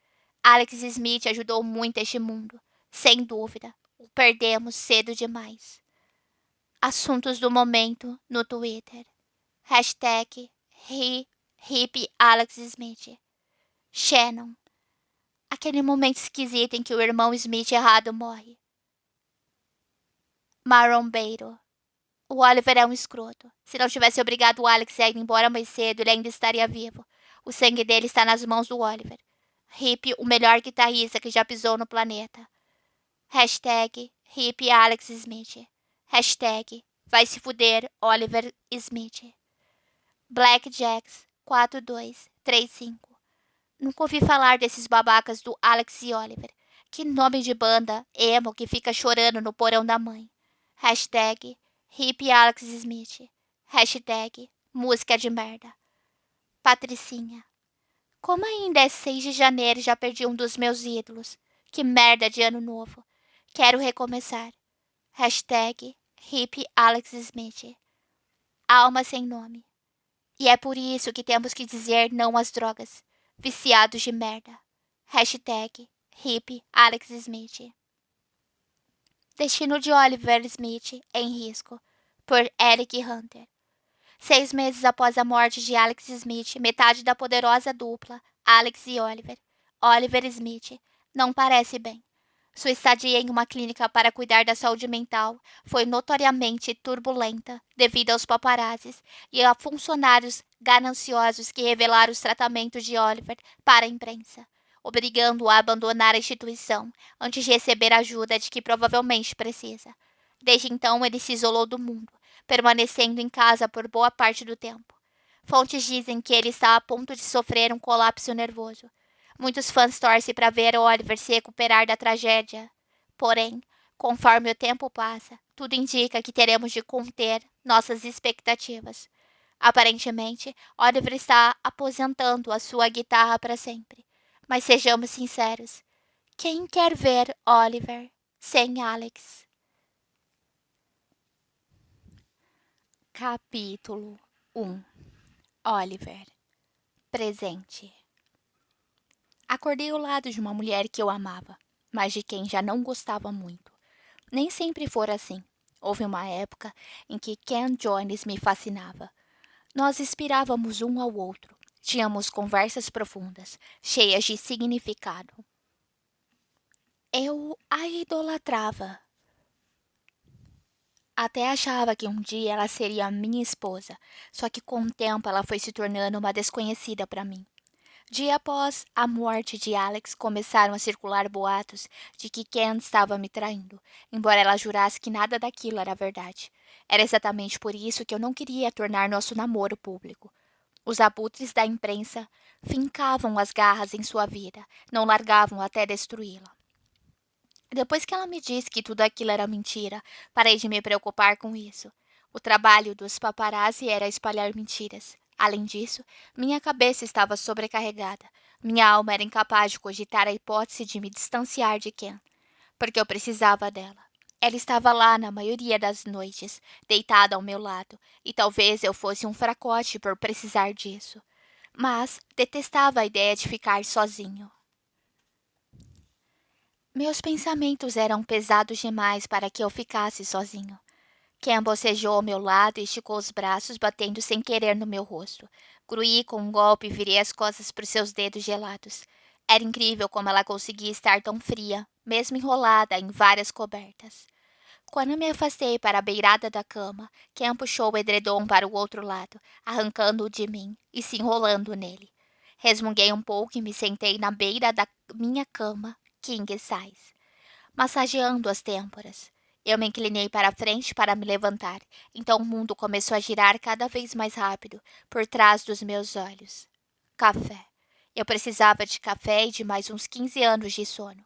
Alex Smith ajudou muito este mundo. Sem dúvida, o perdemos cedo demais. Assuntos do momento no Twitter. Hashtag Hip Alex Smith. Shannon. Aquele momento esquisito em que o irmão Smith errado morre. Marombeiro. O Oliver é um escroto. Se não tivesse obrigado o Alex a ir embora mais cedo, ele ainda estaria vivo. O sangue dele está nas mãos do Oliver. Hip, o melhor guitarrista que já pisou no planeta. Hashtag Hip Alex Smith. Hashtag Vai se fuder Oliver Smith. Blackjacks 4235. Nunca ouvi falar desses babacas do Alex e Oliver. Que nome de banda emo que fica chorando no porão da mãe. Hashtag Hip Alex Smith. Hashtag Música de merda. Patricinha. Como ainda é 6 de janeiro e já perdi um dos meus ídolos. Que merda de ano novo. Quero recomeçar. Hashtag Hip Alex Smith. Alma sem nome. E é por isso que temos que dizer não às drogas. Viciados de merda. Hashtag Hip Alex Smith. Destino de Oliver Smith em risco. Por Eric Hunter. 6 meses após a morte de Alex Smith, metade da poderosa dupla, Alex e Oliver Smith, não parece bem. Sua estadia em uma clínica para cuidar da saúde mental foi notoriamente turbulenta devido aos paparazzis e a funcionários gananciosos que revelaram os tratamentos de Oliver para a imprensa, obrigando-o a abandonar a instituição antes de receber a ajuda de que provavelmente precisa. Desde então, ele se isolou do mundo, permanecendo em casa por boa parte do tempo. Fontes dizem que ele está a ponto de sofrer um colapso nervoso. Muitos fãs torcem para ver Oliver se recuperar da tragédia. Porém, conforme o tempo passa, tudo indica que teremos de conter nossas expectativas. Aparentemente, Oliver está aposentando a sua guitarra para sempre. Mas sejamos sinceros, quem quer ver Oliver sem Alex? Capítulo 1. Oliver. Presente. Acordei ao lado de uma mulher que eu amava, mas de quem já não gostava muito. Nem sempre fora assim. Houve uma época em que Ken Jones me fascinava. Nós inspirávamos um ao outro. Tínhamos conversas profundas, cheias de significado. Eu a idolatrava. Até achava que um dia ela seria minha esposa, só que com o tempo ela foi se tornando uma desconhecida para mim. Dia após a morte de Alex, começaram a circular boatos de que Ken estava me traindo, embora ela jurasse que nada daquilo era verdade. Era exatamente por isso que eu não queria tornar nosso namoro público. Os abutres da imprensa fincavam as garras em sua vida, não largavam até destruí-la. Depois que ela me disse que tudo aquilo era mentira, parei de me preocupar com isso. O trabalho dos paparazzi era espalhar mentiras. Além disso, minha cabeça estava sobrecarregada. Minha alma era incapaz de cogitar a hipótese de me distanciar de Ken, porque eu precisava dela. Ela estava lá na maioria das noites, deitada ao meu lado, e talvez eu fosse um fracote por precisar disso. Mas detestava a ideia de ficar sozinho. Meus pensamentos eram pesados demais para que eu ficasse sozinho. Ken bocejou ao meu lado e esticou os braços, batendo sem querer no meu rosto. Gruí com um golpe e virei as costas por seus dedos gelados. Era incrível como ela conseguia estar tão fria, mesmo enrolada em várias cobertas. Quando me afastei para a beirada da cama, Ken puxou o edredom para o outro lado, arrancando-o de mim e se enrolando nele. Resmunguei um pouco e me sentei na beira da minha cama, king size, massageando as têmporas. Eu me inclinei para a frente para me levantar, então o mundo começou a girar cada vez mais rápido por trás dos meus olhos. Café. Eu precisava de café e de mais uns 15 anos de sono.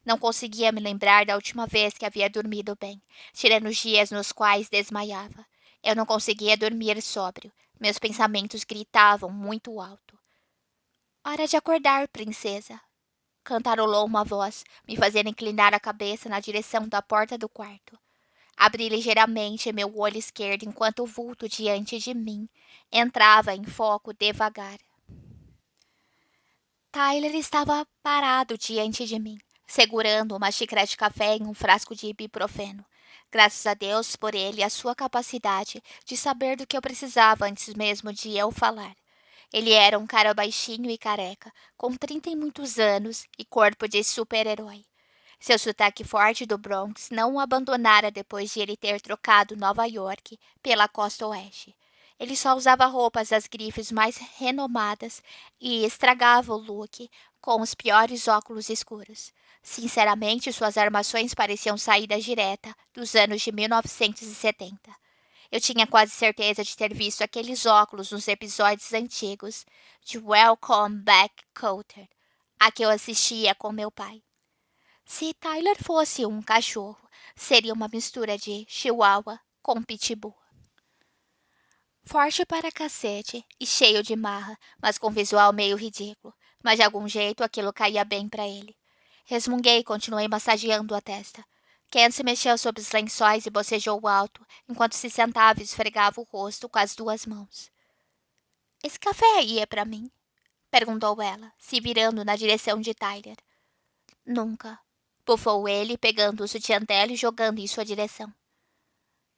Não conseguia me lembrar da última vez que havia dormido bem, tirando os dias nos quais desmaiava. Eu não conseguia dormir sóbrio. Meus pensamentos gritavam muito alto. Hora de acordar, princesa, cantarolou uma voz, me fazendo inclinar a cabeça na direção da porta do quarto. Abri ligeiramente meu olho esquerdo enquanto o vulto diante de mim entrava em foco devagar. Tyler estava parado diante de mim, segurando uma xícara de café e um frasco de ibuprofeno. Graças a Deus por ele e a sua capacidade de saber do que eu precisava antes mesmo de eu falar. Ele era um cara baixinho e careca, com 30 e muitos anos e corpo de super-herói. Seu sotaque forte do Bronx não o abandonara depois de ele ter trocado Nova York pela costa oeste. Ele só usava roupas das grifes mais renomadas e estragava o look com os piores óculos escuros. Sinceramente, suas armações pareciam saídas direta dos anos de 1970. Eu tinha quase certeza de ter visto aqueles óculos nos episódios antigos de Welcome Back Kotter, a que eu assistia com meu pai. Se Tyler fosse um cachorro, seria uma mistura de Chihuahua com Pitbull. Forte para cacete e cheio de marra, mas com visual meio ridículo. Mas de algum jeito aquilo caía bem para ele. Resmunguei e continuei massageando a testa. Ken se mexeu sob os lençóis e bocejou alto, enquanto se sentava e esfregava o rosto com as duas mãos. Esse café aí é para mim? Perguntou ela, se virando na direção de Tyler. Nunca. Bufou ele, pegando o sutiã dela e jogando em sua direção.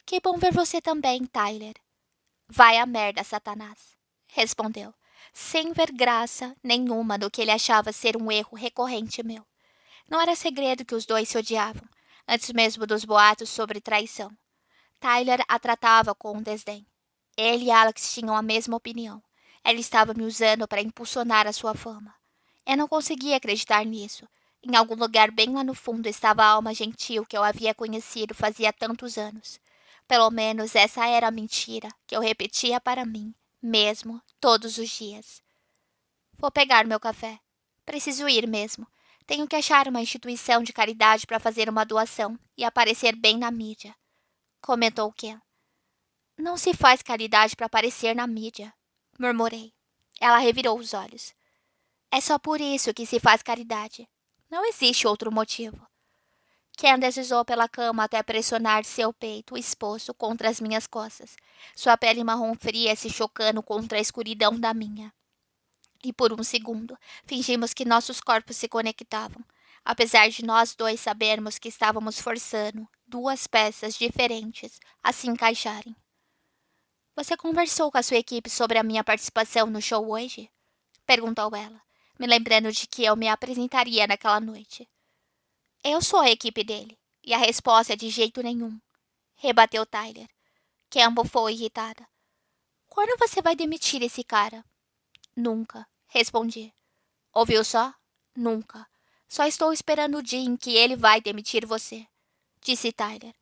Que bom ver você também, Tyler. Vai a merda, Satanás, respondeu, sem ver graça nenhuma no que ele achava ser um erro recorrente meu. Não era segredo que os dois se odiavam, antes mesmo dos boatos sobre traição. Tyler a tratava com um desdém. Ele e Alex tinham a mesma opinião. Ela estava me usando para impulsionar a sua fama. Eu não conseguia acreditar nisso. Em algum lugar bem lá no fundo estava a alma gentil que eu havia conhecido fazia tantos anos. Pelo menos essa era a mentira que eu repetia para mim, mesmo, todos os dias. Vou pegar meu café. Preciso ir mesmo. Tenho que achar uma instituição de caridade para fazer uma doação e aparecer bem na mídia, comentou Ken. Não se faz caridade para aparecer na mídia, murmurei. Ela revirou os olhos. É só por isso que se faz caridade. Não existe outro motivo. Ken deslizou pela cama até pressionar seu peito exposto contra as minhas costas, sua pele marrom fria se chocando contra a escuridão da minha. E por um segundo, fingimos que nossos corpos se conectavam, apesar de nós dois sabermos que estávamos forçando 2 peças diferentes a se encaixarem. Você conversou com a sua equipe sobre a minha participação no show hoje? Perguntou ela, me lembrando de que eu me apresentaria naquela noite. Eu sou a equipe dele, e a resposta é de jeito nenhum, rebateu Tyler. Campbell foi irritada. Quando você vai demitir esse cara? Nunca, respondi. Ouviu só? Nunca. Só estou esperando o dia em que ele vai demitir você, disse Tyler.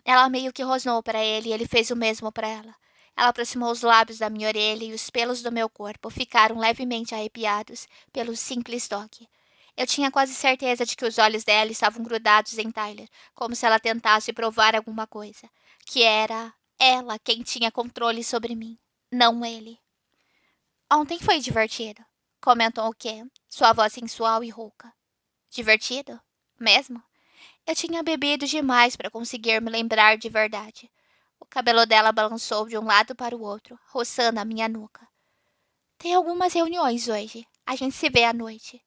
Ela meio que rosnou para ele e ele fez o mesmo para ela. Ela aproximou os lábios da minha orelha e os pelos do meu corpo ficaram levemente arrepiados pelo simples toque. Eu tinha quase certeza de que os olhos dela estavam grudados em Tyler, como se ela tentasse provar alguma coisa, que era ela quem tinha controle sobre mim, não ele. Ontem foi divertido, comentou Ken, sua voz sensual e rouca. Divertido? Mesmo? Eu tinha bebido demais para conseguir me lembrar de verdade. O cabelo dela balançou de um lado para o outro, roçando a minha nuca. Tem algumas reuniões hoje. A gente se vê à noite.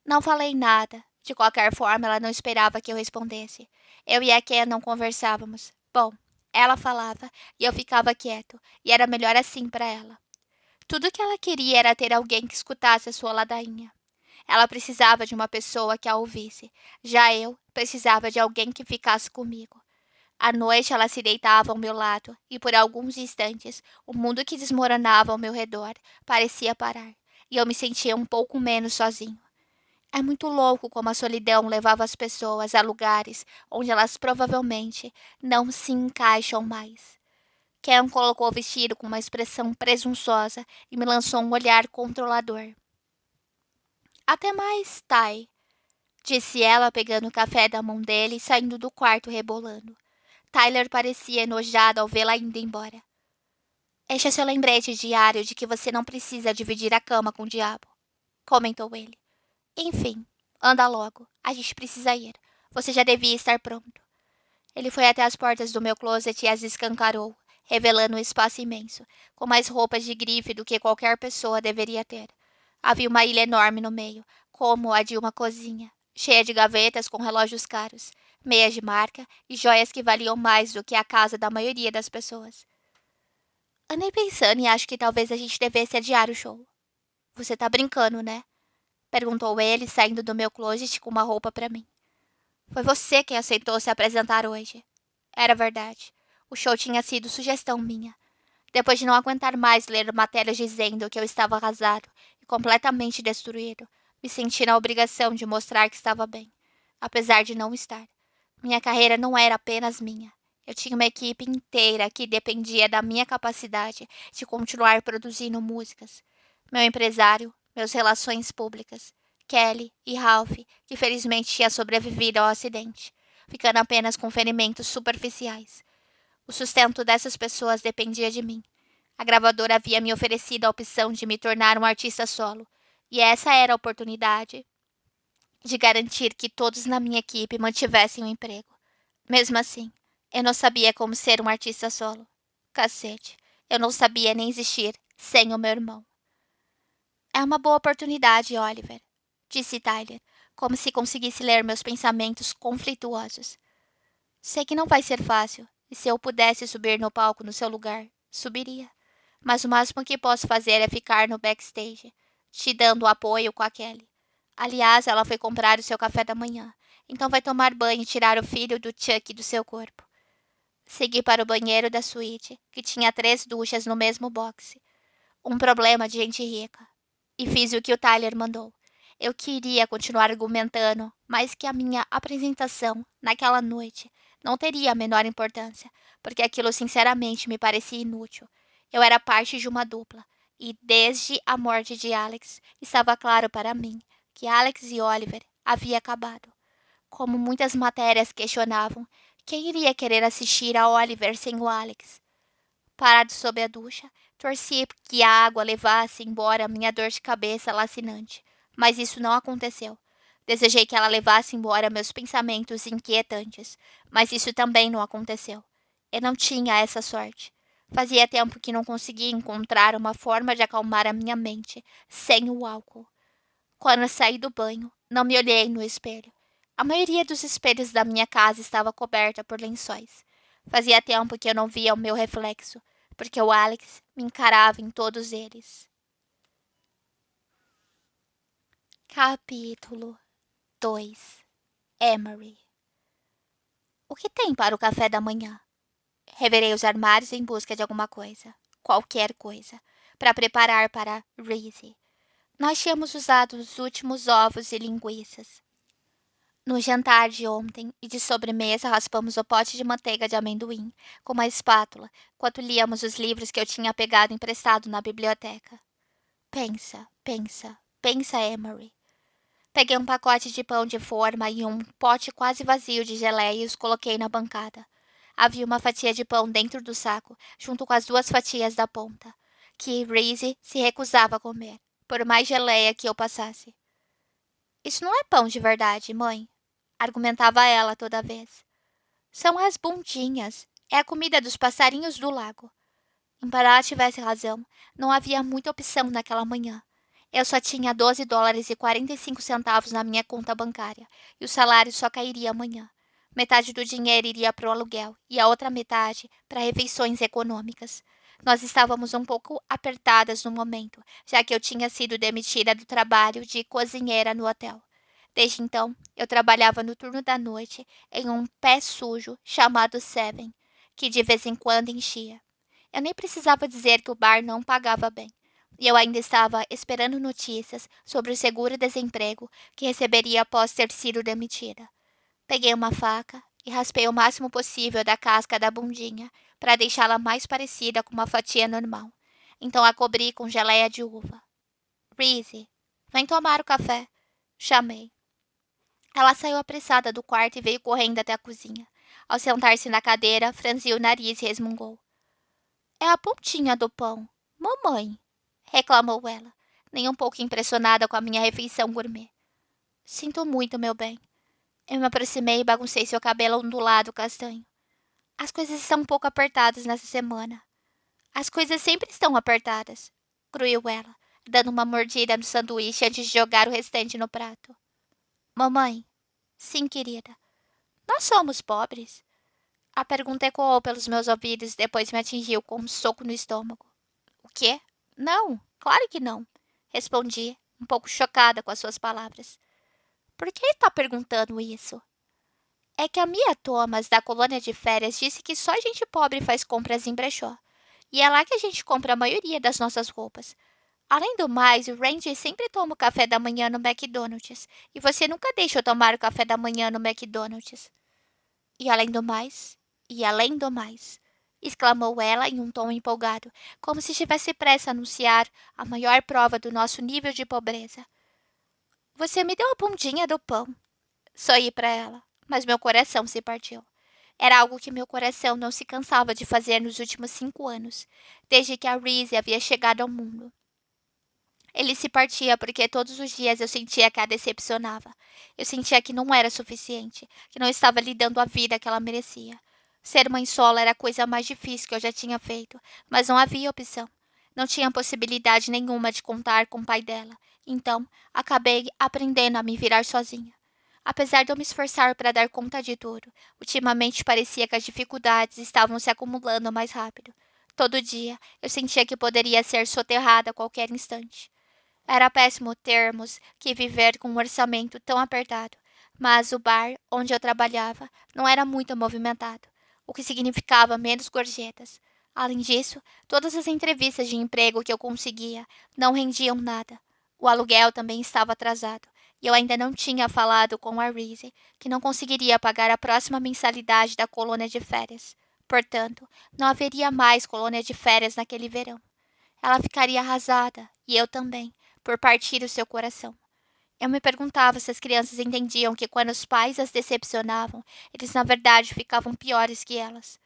Não falei nada. De qualquer forma, ela não esperava que eu respondesse. Eu e a Ken não conversávamos. Bom, ela falava e eu ficava quieto, e era melhor assim para ela. Tudo que ela queria era ter alguém que escutasse a sua ladainha. Ela precisava de uma pessoa que a ouvisse. Já eu precisava de alguém que ficasse comigo. À noite ela se deitava ao meu lado, e por alguns instantes o mundo que desmoronava ao meu redor parecia parar, e eu me sentia um pouco menos sozinho. É muito louco como a solidão levava as pessoas a lugares onde elas provavelmente não se encaixam mais. Ken colocou o vestido com uma expressão presunçosa e me lançou um olhar controlador. Até mais, Ty, disse ela, pegando o café da mão dele e saindo do quarto rebolando. Tyler parecia enojado ao vê-la indo embora. Este é seu lembrete diário de que você não precisa dividir a cama com o diabo, comentou ele. Enfim, anda logo. A gente precisa ir. Você já devia estar pronto. Ele foi até as portas do meu closet e as escancarou, revelando um espaço imenso, com mais roupas de grife do que qualquer pessoa deveria ter. Havia uma ilha enorme no meio, como a de uma cozinha, cheia de gavetas com relógios caros, meias de marca e joias que valiam mais do que a casa da maioria das pessoas. Andei pensando e acho que talvez a gente devesse adiar o show. Você tá brincando, né? Perguntou ele, saindo do meu closet com uma roupa para mim. Foi você quem aceitou se apresentar hoje. Era verdade. O show tinha sido sugestão minha. Depois de não aguentar mais ler matérias dizendo que eu estava arrasado e completamente destruído, me senti na obrigação de mostrar que estava bem, apesar de não estar. Minha carreira não era apenas minha. Eu tinha uma equipe inteira que dependia da minha capacidade de continuar produzindo músicas. Meu empresário, meus relações públicas, Kelly e Ralph, que felizmente tinha sobrevivido ao acidente, ficando apenas com ferimentos superficiais. O sustento dessas pessoas dependia de mim. A gravadora havia me oferecido a opção de me tornar um artista solo, e essa era a oportunidade de garantir que todos na minha equipe mantivessem o emprego. Mesmo assim, eu não sabia como ser um artista solo. Cacete, eu não sabia nem existir sem o meu irmão. É uma boa oportunidade, Oliver, disse Tyler, como se conseguisse ler meus pensamentos conflituosos. Sei que não vai ser fácil, e se eu pudesse subir no palco no seu lugar, subiria. Mas o máximo que posso fazer é ficar no backstage, te dando apoio com a Kelly. Aliás, ela foi comprar o seu café da manhã, então vai tomar banho e tirar o filho do Chuck do seu corpo. Segui para o banheiro da suíte, que tinha 3 duchas no mesmo boxe. Um problema de gente rica. E fiz o que o Tyler mandou. Eu queria continuar argumentando, mas que a minha apresentação, naquela noite, não teria a menor importância, porque aquilo sinceramente me parecia inútil. Eu era parte de uma dupla, e desde a morte de Alex, estava claro para mim que Alex e Oliver havia acabado. Como muitas matérias questionavam, quem iria querer assistir a Oliver sem o Alex? Parado sob a ducha, torci que a água levasse embora minha dor de cabeça lacinante, mas isso não aconteceu. Desejei que ela levasse embora meus pensamentos inquietantes, mas isso também não aconteceu. Eu não tinha essa sorte. Fazia tempo que não conseguia encontrar uma forma de acalmar a minha mente sem o álcool. Quando saí do banho, não me olhei no espelho. A maioria dos espelhos da minha casa estava coberta por lençóis. Fazia tempo que eu não via o meu reflexo, porque o Alex me encarava em todos eles. Capítulo 2. Emery. O que tem para o café da manhã? Revirei os armários em busca de alguma coisa, qualquer coisa, para preparar para Reese. Nós tínhamos usado os últimos ovos e linguiças. No jantar de ontem e de sobremesa raspamos o pote de manteiga de amendoim com uma espátula, enquanto líamos os livros que eu tinha pegado emprestado na biblioteca. Pensa, pensa, pensa, Emery. Peguei um pacote de pão de forma e um pote quase vazio de geleia e os coloquei na bancada. Havia uma fatia de pão dentro do saco, junto com as 2 fatias da ponta, que Reese se recusava a comer, por mais geleia que eu passasse. Isso não é pão de verdade, mãe, argumentava ela toda vez. São as bundinhas. É a comida dos passarinhos do lago. Embora ela tivesse razão, não havia muita opção naquela manhã. Eu só tinha $12,45 na minha conta bancária, e o salário só cairia amanhã. Metade do dinheiro iria para o aluguel e a outra metade para refeições econômicas. Nós estávamos um pouco apertadas no momento, já que eu tinha sido demitida do trabalho de cozinheira no hotel. Desde então, eu trabalhava no turno da noite em um pé sujo chamado Seven, que de vez em quando enchia. Eu nem precisava dizer que o bar não pagava bem. E eu ainda estava esperando notícias sobre o seguro-desemprego que receberia após ter sido demitida. Peguei uma faca e raspei o máximo possível da casca da bundinha para deixá-la mais parecida com uma fatia normal. Então a cobri com geleia de uva. Reese, vem tomar o café, chamei. Ela saiu apressada do quarto e veio correndo até a cozinha. Ao sentar-se na cadeira, franziu o nariz e resmungou. É a pontinha do pão. Mamãe, reclamou ela, nem um pouco impressionada com a minha refeição gourmet. Sinto muito, meu bem. Eu me aproximei e baguncei seu cabelo ondulado castanho. As coisas estão um pouco apertadas nessa semana. As coisas sempre estão apertadas, gruiu ela, dando uma mordida no sanduíche antes de jogar o restante no prato. Mamãe, sim, querida. Nós somos pobres. A pergunta ecoou pelos meus ouvidos e depois me atingiu com um soco no estômago. O quê? Não, claro que não, respondi, um pouco chocada com as suas palavras. Por que está perguntando isso? É que a Mia Thomas, da colônia de férias, disse que só gente pobre faz compras em brechó. E é lá que a gente compra a maioria das nossas roupas. Além do mais, o Randy sempre toma o café da manhã no McDonald's. E você nunca deixa eu tomar o café da manhã no McDonald's. E além do mais, e além do mais, exclamou ela em um tom empolgado, como se estivesse pressa a anunciar a maior prova do nosso nível de pobreza. Você me deu a bundinha do pão. Sorri para ela, mas meu coração se partiu. Era algo que meu coração não se cansava de fazer nos últimos 5 anos, desde que a Reese havia chegado ao mundo. Ele se partia porque todos os dias eu sentia que a decepcionava. Eu sentia que não era suficiente, que não estava lhe dando a vida que ela merecia. Ser mãe solo era a coisa mais difícil que eu já tinha feito, mas não havia opção. Não tinha possibilidade nenhuma de contar com o pai dela. Então, acabei aprendendo a me virar sozinha. Apesar de eu me esforçar para dar conta de tudo, ultimamente parecia que as dificuldades estavam se acumulando mais rápido. Todo dia, eu sentia que poderia ser soterrada a qualquer instante. Era péssimo termos que viver com um orçamento tão apertado, mas o bar onde eu trabalhava não era muito movimentado, o que significava menos gorjetas. Além disso, todas as entrevistas de emprego que eu conseguia não rendiam nada. O aluguel também estava atrasado, e eu ainda não tinha falado com a Reese, que não conseguiria pagar a próxima mensalidade da colônia de férias. Portanto, não haveria mais colônia de férias naquele verão. Ela ficaria arrasada, e eu também, por partir o seu coração. Eu me perguntava se as crianças entendiam que quando os pais as decepcionavam, eles na verdade ficavam piores que elas.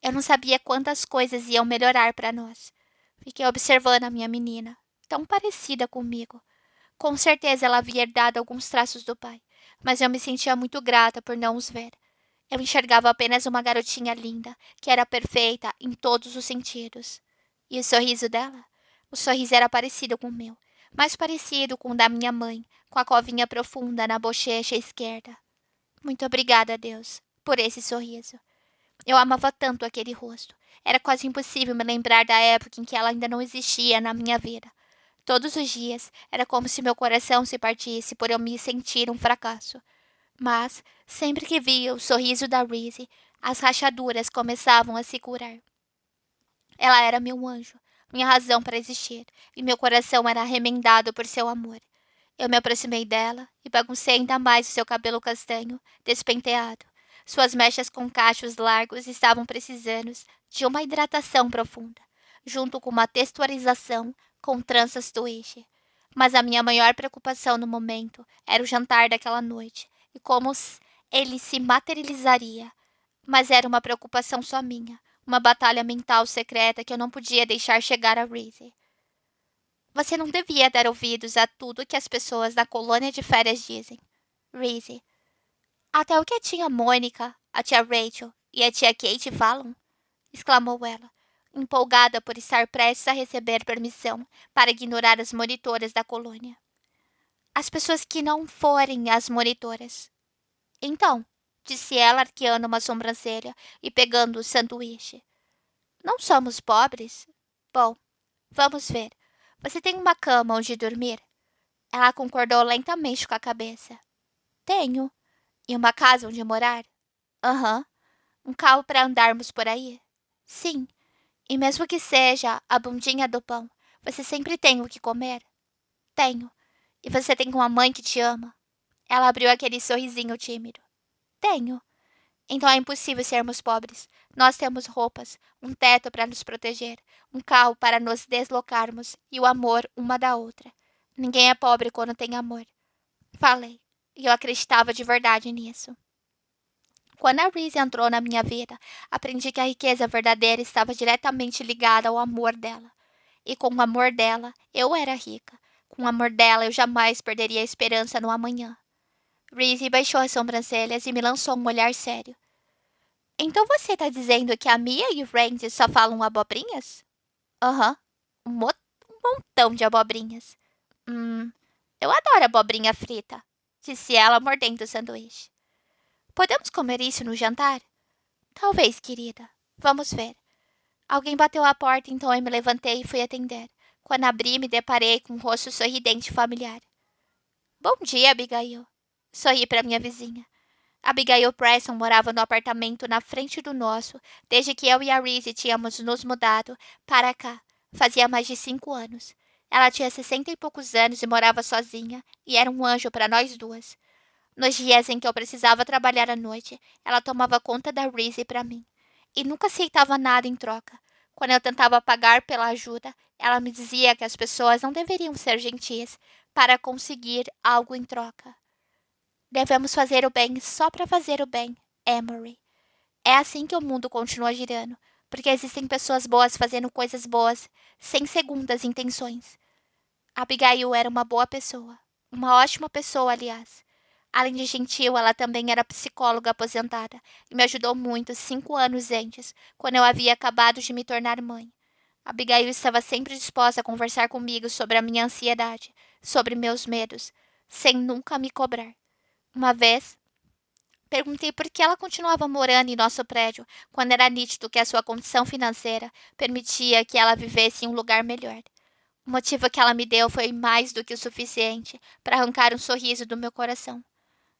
Eu não sabia quantas coisas iam melhorar para nós. Fiquei observando a minha menina, tão parecida comigo. Com certeza ela havia herdado alguns traços do pai, mas eu me sentia muito grata por não os ver. Eu enxergava apenas uma garotinha linda, que era perfeita em todos os sentidos. E o sorriso dela? O sorriso era parecido com o meu, mais parecido com o da minha mãe, com a covinha profunda na bochecha esquerda. Muito obrigada, Deus, por esse sorriso. Eu amava tanto aquele rosto. Era quase impossível me lembrar da época em que ela ainda não existia na minha vida. Todos os dias era como se meu coração se partisse por eu me sentir um fracasso. Mas, sempre que via o sorriso da Reese, as rachaduras começavam a se curar. Ela era meu anjo, minha razão para existir, e meu coração era remendado por seu amor. Eu me aproximei dela e baguncei ainda mais o seu cabelo castanho, despenteado. Suas mechas com cachos largos estavam precisando de uma hidratação profunda, junto com uma texturização com tranças twist. Mas a minha maior preocupação no momento era o jantar daquela noite e como ele se materializaria. Mas era uma preocupação só minha, uma batalha mental secreta que eu não podia deixar chegar a Reese. Você não devia dar ouvidos a tudo que as pessoas da colônia de férias dizem. Reese. Até o que a tia Mônica, a tia Rachel e a tia Kate falam? Exclamou ela, empolgada por estar prestes a receber permissão para ignorar as monitoras da colônia. As pessoas que não forem as monitoras. Então, disse ela arqueando uma sobrancelha e pegando o sanduíche. Não somos pobres? Bom, vamos ver. Você tem uma cama onde dormir? Ela concordou lentamente com a cabeça. Tenho. E uma casa onde morar? Aham. Um carro para andarmos por aí? Sim. E mesmo que seja a bundinha do pão, você sempre tem o que comer? Tenho. E você tem uma mãe que te ama? Ela abriu aquele sorrisinho tímido. Tenho. Então é impossível sermos pobres. Nós temos roupas, um teto para nos proteger, um carro para nos deslocarmos e o amor uma da outra. Ninguém é pobre quando tem amor. Falei, e eu acreditava de verdade nisso. Quando a Reese entrou na minha vida, aprendi que a riqueza verdadeira estava diretamente ligada ao amor dela. E com o amor dela, eu era rica. Com o amor dela, eu jamais perderia a esperança no amanhã. Reese baixou as sobrancelhas e me lançou um olhar sério. Então você tá dizendo que a Mia e o Randy só falam abobrinhas? Aham, um montão de abobrinhas. Eu adoro abobrinha frita, disse ela mordendo o sanduíche. Podemos comer isso no jantar? Talvez, querida. Vamos ver. Alguém bateu à porta, então eu me levantei e fui atender. Quando abri, me deparei com um rosto sorridente e familiar. Bom dia, Abigail. Sorri para minha vizinha. Abigail Preston morava no apartamento na frente do nosso, desde que eu e a Reese tínhamos nos mudado para cá. Fazia mais de 5 anos. Ela tinha 60 e poucos anos e morava sozinha, e era um anjo para nós duas. Nos dias em que eu precisava trabalhar à noite, ela tomava conta da Reese para mim, e nunca aceitava nada em troca. Quando eu tentava pagar pela ajuda, ela me dizia que as pessoas não deveriam ser gentis para conseguir algo em troca. Devemos fazer o bem só para fazer o bem, Emory. É assim que o mundo continua girando, porque existem pessoas boas fazendo coisas boas, sem segundas intenções. Abigail era uma boa pessoa. Uma ótima pessoa, aliás. Além de gentil, ela também era psicóloga aposentada e me ajudou muito 5 anos antes, quando eu havia acabado de me tornar mãe. Abigail estava sempre disposta a conversar comigo sobre a minha ansiedade, sobre meus medos, sem nunca me cobrar. Uma vez, perguntei por que ela continuava morando em nosso prédio, quando era nítido que a sua condição financeira permitia que ela vivesse em um lugar melhor. O motivo que ela me deu foi mais do que o suficiente para arrancar um sorriso do meu coração.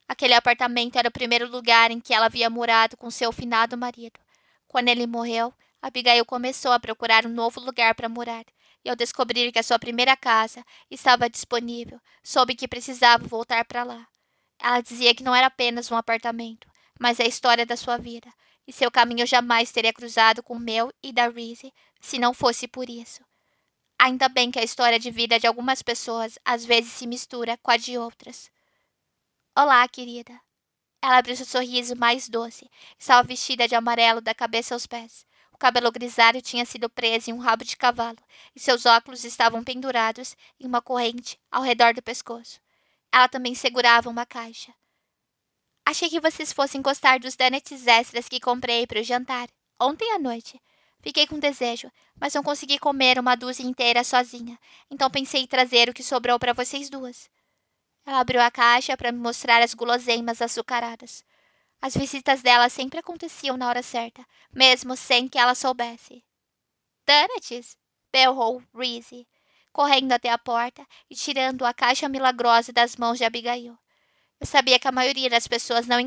Aquele apartamento era o primeiro lugar em que ela havia morado com seu finado marido. Quando ele morreu, Abigail começou a procurar um novo lugar para morar, e ao descobrir que a sua primeira casa estava disponível, soube que precisava voltar para lá. Ela dizia que não era apenas um apartamento, mas a história da sua vida, e seu caminho jamais teria cruzado com o meu e da Reese se não fosse por isso. Ainda bem que a história de vida de algumas pessoas às vezes se mistura com a de outras. Olá, querida. Ela abriu seu sorriso mais doce. Estava vestida de amarelo da cabeça aos pés. O cabelo grisalho tinha sido preso em um rabo de cavalo, e seus óculos estavam pendurados em uma corrente ao redor do pescoço. Ela também segurava uma caixa. Achei que vocês fossem gostar dos donuts extras que comprei para o jantar, ontem à noite. Fiquei com desejo, mas não consegui comer uma dúzia inteira sozinha, então pensei em trazer o que sobrou para vocês duas. Ela abriu a caixa para me mostrar as guloseimas açucaradas. As visitas dela sempre aconteciam na hora certa, mesmo sem que ela soubesse. Donuts! Berrou Reese, correndo até a porta e tirando a caixa milagrosa das mãos de Abigail. Eu sabia que a maioria das pessoas não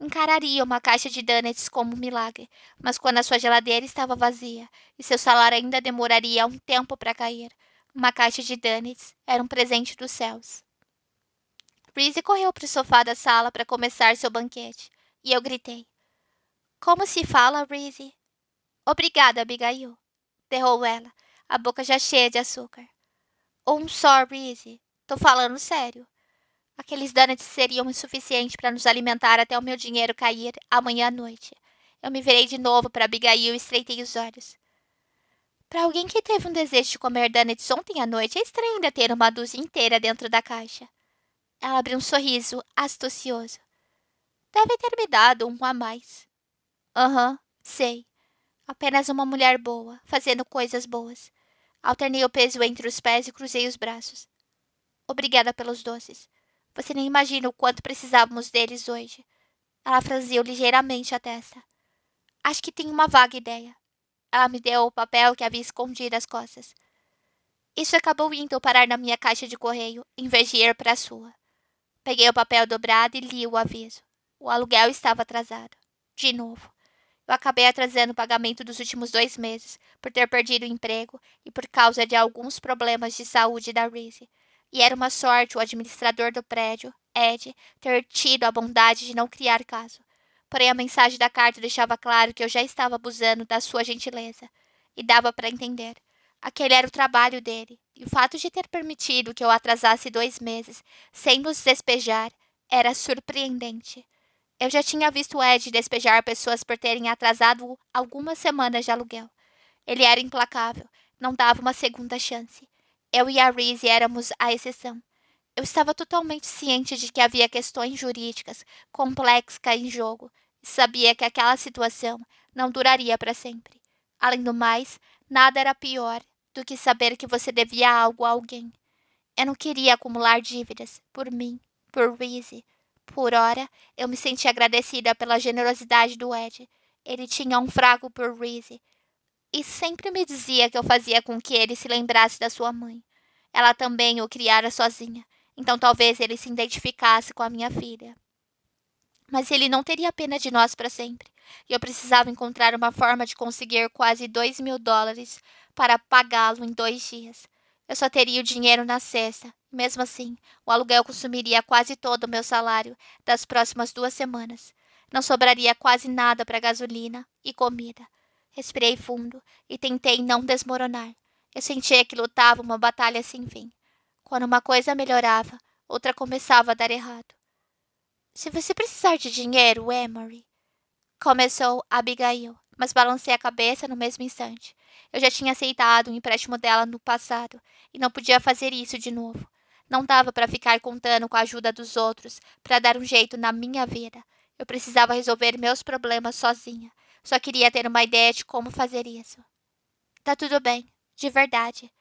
encararia uma caixa de donuts como um milagre, mas quando a sua geladeira estava vazia e seu salário ainda demoraria um tempo para cair, uma caixa de donuts era um presente dos céus. Reese correu para o sofá da sala para começar seu banquete, e eu gritei: Como se fala, Reese? Obrigada, Abigail, berrou ela, a boca já cheia de açúcar. Só, Reese. Tô falando sério. Aqueles donuts seriam insuficientes para nos alimentar até o meu dinheiro cair amanhã à noite. Eu me virei de novo para Abigail e estreitei os olhos. Para alguém que teve um desejo de comer donuts ontem à noite, é estranho ainda ter uma dúzia inteira dentro da caixa. Ela abriu um sorriso astucioso. Deve ter me dado um a mais. Aham, sei. Apenas uma mulher boa, fazendo coisas boas. Alternei o peso entre os pés e cruzei os braços. Obrigada pelos doces. Você nem imagina o quanto precisávamos deles hoje. Ela franziu ligeiramente a testa. Acho que tenho uma vaga ideia. Ela me deu o papel que havia escondido às costas. Isso acabou indo parar na minha caixa de correio, em vez de ir para a sua. Peguei o papel dobrado e li o aviso. O aluguel estava atrasado. De novo. Eu acabei atrasando o pagamento dos últimos 2 meses, por ter perdido o emprego e por causa de alguns problemas de saúde da Reese. E era uma sorte o administrador do prédio, Ed, ter tido a bondade de não criar caso. Porém, a mensagem da carta deixava claro que eu já estava abusando da sua gentileza. E dava para entender. Aquele era o trabalho dele, e o fato de ter permitido que eu atrasasse 2 meses, sem nos despejar, era surpreendente. Eu já tinha visto Ed despejar pessoas por terem atrasado algumas semanas de aluguel. Ele era implacável, não dava uma segunda chance. Eu e a Reese éramos a exceção. Eu estava totalmente ciente de que havia questões jurídicas complexas em jogo e sabia que aquela situação não duraria para sempre. Além do mais, nada era pior do que saber que você devia algo a alguém. Eu não queria acumular dívidas por mim, por Reese. Por ora, eu me senti agradecida pela generosidade do Ed. Ele tinha um fraco por Reese e sempre me dizia que eu fazia com que ele se lembrasse da sua mãe. Ela também o criara sozinha, então talvez ele se identificasse com a minha filha. Mas ele não teria pena de nós para sempre, e eu precisava encontrar uma forma de conseguir quase $2.000 para pagá-lo em 2 dias. Eu só teria o dinheiro na sexta. Mesmo assim, o aluguel consumiria quase todo o meu salário das próximas 2 semanas. Não sobraria quase nada para gasolina e comida. Respirei fundo e tentei não desmoronar. Eu sentia que lutava uma batalha sem fim. Quando uma coisa melhorava, outra começava a dar errado. Se você precisar de dinheiro, Emory, começou Abigail, mas balancei a cabeça no mesmo instante. Eu já tinha aceitado um empréstimo dela no passado e não podia fazer isso de novo. Não dava para ficar contando com a ajuda dos outros para dar um jeito na minha vida. Eu precisava resolver meus problemas sozinha. Só queria ter uma ideia de como fazer isso. Tá tudo bem, de verdade.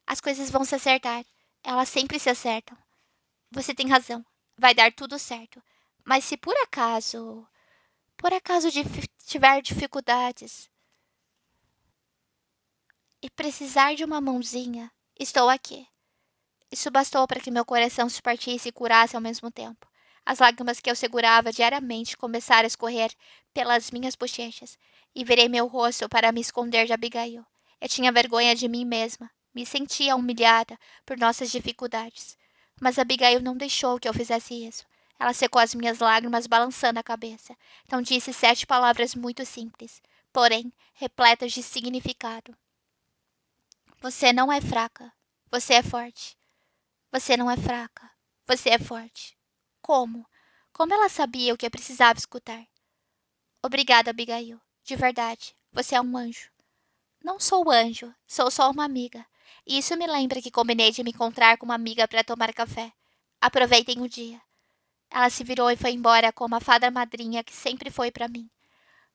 As coisas vão se acertar. Elas sempre se acertam. Você tem razão. Vai dar tudo certo. Mas se por acaso tiver dificuldades e precisar de uma mãozinha, estou aqui. Isso bastou para que meu coração se partisse e curasse ao mesmo tempo. As lágrimas que eu segurava diariamente começaram a escorrer pelas minhas bochechas e virei meu rosto para me esconder de Abigail. Eu tinha vergonha de mim mesma. Me sentia humilhada por nossas dificuldades. Mas Abigail não deixou que eu fizesse isso. Ela secou as minhas lágrimas balançando a cabeça. Então disse 7 palavras muito simples, porém repletas de significado. Você não é fraca. Você é forte. Você não é fraca. Você é forte. Como? Como ela sabia o que eu precisava escutar? Obrigada, Abigail. De verdade. Você é um anjo. Não sou anjo. Sou só uma amiga. E isso me lembra que combinei de me encontrar com uma amiga para tomar café. Aproveitem o dia. Ela se virou e foi embora como a fada madrinha que sempre foi para mim.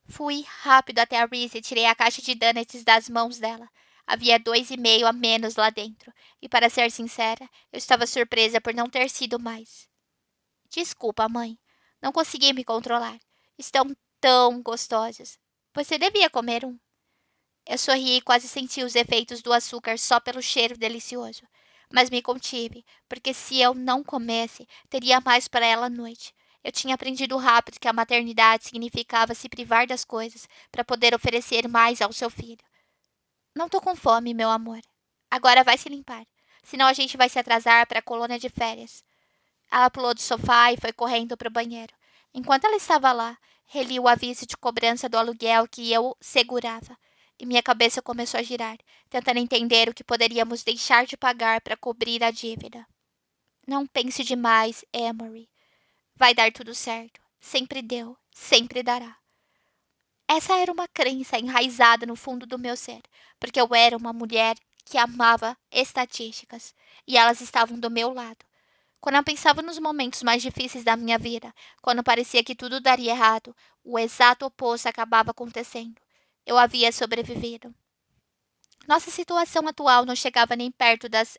Fui rápido até a Reese e tirei a caixa de donuts das mãos dela. Havia 2,5 a menos lá dentro, e para ser sincera, eu estava surpresa por não ter sido mais. Desculpa, mãe. Não consegui me controlar. Estão tão gostosos. Você devia comer um. Eu sorri e quase senti os efeitos do açúcar só pelo cheiro delicioso. Mas me contive, porque se eu não comesse, teria mais para ela à noite. Eu tinha aprendido rápido que a maternidade significava se privar das coisas para poder oferecer mais ao seu filho. Não tô com fome, meu amor. Agora vai se limpar, senão a gente vai se atrasar para a colônia de férias. Ela pulou do sofá e foi correndo para o banheiro. Enquanto ela estava lá, reli o aviso de cobrança do aluguel que eu segurava. E minha cabeça começou a girar, tentando entender o que poderíamos deixar de pagar para cobrir a dívida. Não pense demais, Emory. Vai dar tudo certo. Sempre deu, sempre dará. Essa era uma crença enraizada no fundo do meu ser, porque eu era uma mulher que amava estatísticas e elas estavam do meu lado. Quando eu pensava nos momentos mais difíceis da minha vida, quando parecia que tudo daria errado, o exato oposto acabava acontecendo. Eu havia sobrevivido. Nossa situação atual não chegava nem perto das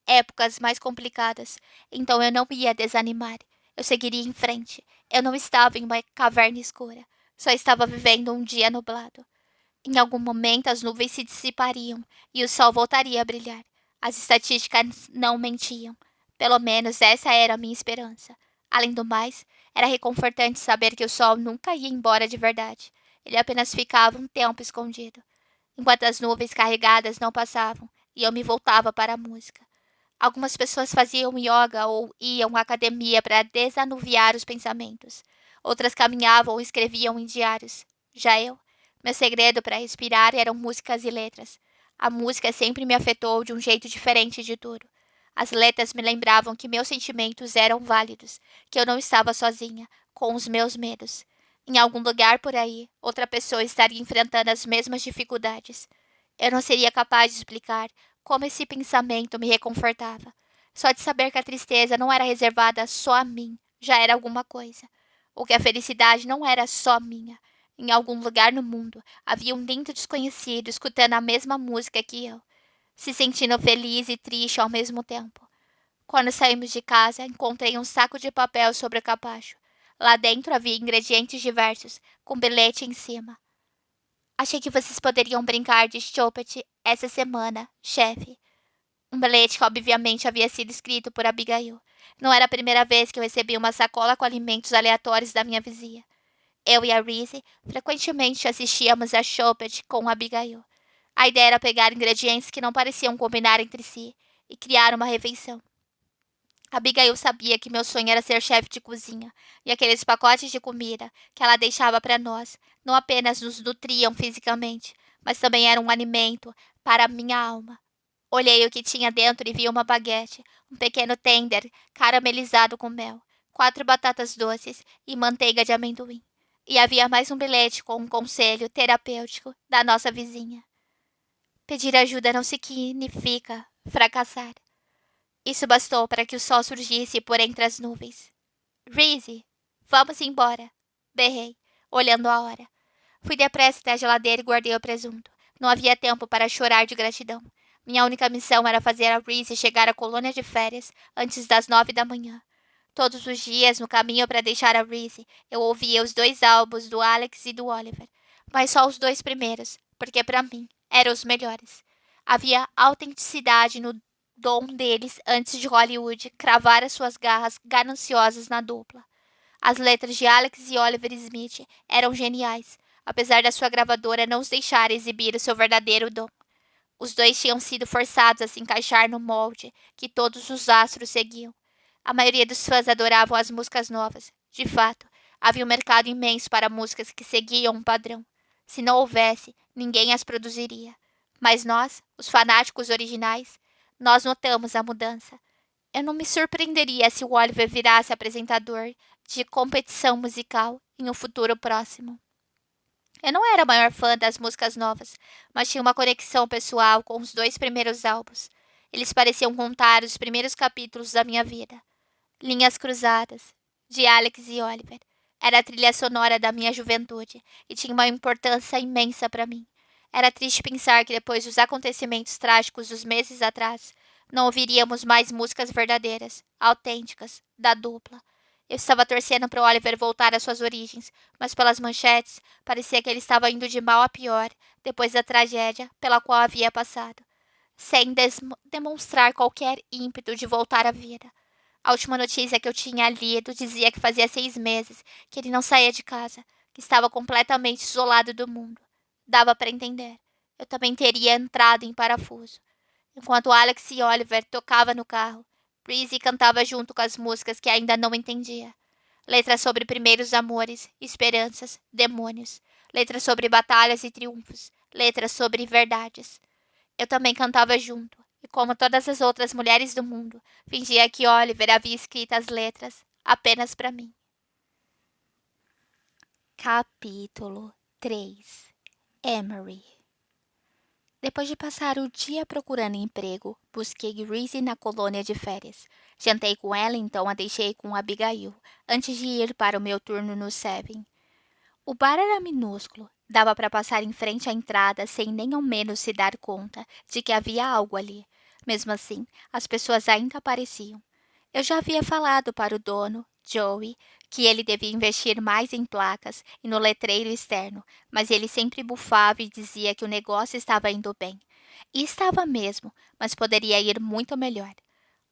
épocas mais complicadas, então eu não ia desanimar. Eu seguiria em frente. Eu não estava em uma caverna escura, só estava vivendo um dia nublado. Em algum momento as nuvens se dissipariam e o sol voltaria a brilhar. As estatísticas não mentiam. Pelo menos essa era a minha esperança. Além do mais, era reconfortante saber que o sol nunca ia embora de verdade. Ele apenas ficava um tempo escondido, enquanto as nuvens carregadas não passavam, e eu me voltava para a música. Algumas pessoas faziam yoga ou iam à academia para desanuviar os pensamentos. Outras caminhavam ou escreviam em diários. Já eu, meu segredo para respirar eram músicas e letras. A música sempre me afetou de um jeito diferente de tudo. As letras me lembravam que meus sentimentos eram válidos, que eu não estava sozinha, com os meus medos. Em algum lugar por aí, outra pessoa estaria enfrentando as mesmas dificuldades. Eu não seria capaz de explicar como esse pensamento me reconfortava. Só de saber que a tristeza não era reservada só a mim já era alguma coisa. Ou que a felicidade não era só minha. Em algum lugar no mundo havia um lindo desconhecido escutando a mesma música que eu, se sentindo feliz e triste ao mesmo tempo. Quando saímos de casa, encontrei um saco de papel sobre o capacho. Lá dentro havia ingredientes diversos, com bilhete em cima. Achei que vocês poderiam brincar de Choppet essa semana, chefe. Um bilhete que obviamente havia sido escrito por Abigail. Não era a primeira vez que eu recebia uma sacola com alimentos aleatórios da minha vizinha. Eu e a Reese frequentemente assistíamos a Choppet com Abigail. A ideia era pegar ingredientes que não pareciam combinar entre si e criar uma refeição. Abigail sabia que meu sonho era ser chefe de cozinha, e aqueles pacotes de comida que ela deixava para nós não apenas nos nutriam fisicamente, mas também eram um alimento para a minha alma. Olhei o que tinha dentro e vi uma baguete, um pequeno tender caramelizado com mel, 4 batatas doces e manteiga de amendoim. E havia mais um bilhete com um conselho terapêutico da nossa vizinha. Pedir ajuda não significa fracassar. Isso bastou para que o sol surgisse por entre as nuvens. Reese, vamos embora, berrei, olhando a hora. Fui depressa até a geladeira e guardei o presunto. Não havia tempo para chorar de gratidão. Minha única missão era fazer a Reese chegar à colônia de férias antes das 9 da manhã. Todos os dias, no caminho para deixar a Reese, eu ouvia os 2 álbuns do Alex e do Oliver. Mas só os 2 primeiros, porque para mim eram os melhores. Havia autenticidade no dom deles antes de Hollywood cravar as suas garras gananciosas na dupla. As letras de Alex e Oliver Smith eram geniais, apesar da sua gravadora não os deixar exibir o seu verdadeiro dom. Os dois tinham sido forçados a se encaixar no molde que todos os astros seguiam. A maioria dos fãs adoravam as músicas novas. De fato, havia um mercado imenso para músicas que seguiam um padrão. Se não houvesse, ninguém as produziria. Mas nós, os fanáticos originais, nós notamos a mudança. Eu não me surpreenderia se o Oliver virasse apresentador de competição musical em um futuro próximo. Eu não era a maior fã das músicas novas, mas tinha uma conexão pessoal com os 2 primeiros álbuns. Eles pareciam contar os primeiros capítulos da minha vida. Linhas Cruzadas, de Alex e Oliver. Era a trilha sonora da minha juventude e tinha uma importância imensa para mim. Era triste pensar que depois dos acontecimentos trágicos dos meses atrás, não ouviríamos mais músicas verdadeiras, autênticas, da dupla. Eu estava torcendo para o Oliver voltar às suas origens, mas pelas manchetes, parecia que ele estava indo de mal a pior, depois da tragédia pela qual havia passado, sem demonstrar qualquer ímpeto de voltar à vida. A última notícia que eu tinha lido dizia que fazia 6 meses que ele não saía de casa, que estava completamente isolado do mundo. Dava para entender. Eu também teria entrado em parafuso. Enquanto Alex e Oliver tocavam no carro, Breezy cantava junto com as músicas que ainda não entendia. Letras sobre primeiros amores, esperanças, demônios. Letras sobre batalhas e triunfos. Letras sobre verdades. Eu também cantava junto, e como todas as outras mulheres do mundo, fingia que Oliver havia escrito as letras apenas para mim. Capítulo 3. Emery. Depois de passar o dia procurando emprego, busquei Reese na colônia de férias. Jantei com ela, então a deixei com Abigail, antes de ir para o meu turno no Seven. O bar era minúsculo, dava para passar em frente à entrada sem nem ao menos se dar conta de que havia algo ali. Mesmo assim, as pessoas ainda apareciam. Eu já havia falado para o dono, Joey, que ele devia investir mais em placas e no letreiro externo, mas ele sempre bufava e dizia que o negócio estava indo bem. E estava mesmo, mas poderia ir muito melhor.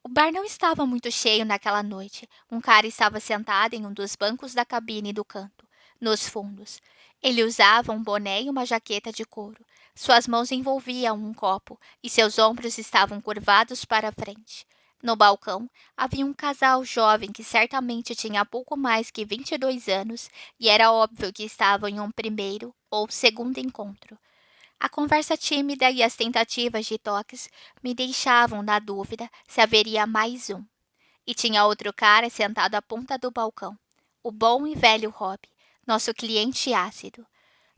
O bar não estava muito cheio naquela noite. Um cara estava sentado em um dos bancos da cabine do canto, nos fundos. Ele usava um boné e uma jaqueta de couro. Suas mãos envolviam um copo e seus ombros estavam curvados para a frente. No balcão, havia um casal jovem que certamente tinha pouco mais que 22 anos e era óbvio que estavam em um primeiro ou segundo encontro. A conversa tímida e as tentativas de toques me deixavam na dúvida se haveria mais um. E tinha outro cara sentado à ponta do balcão. O bom e velho Rob, nosso cliente ácido.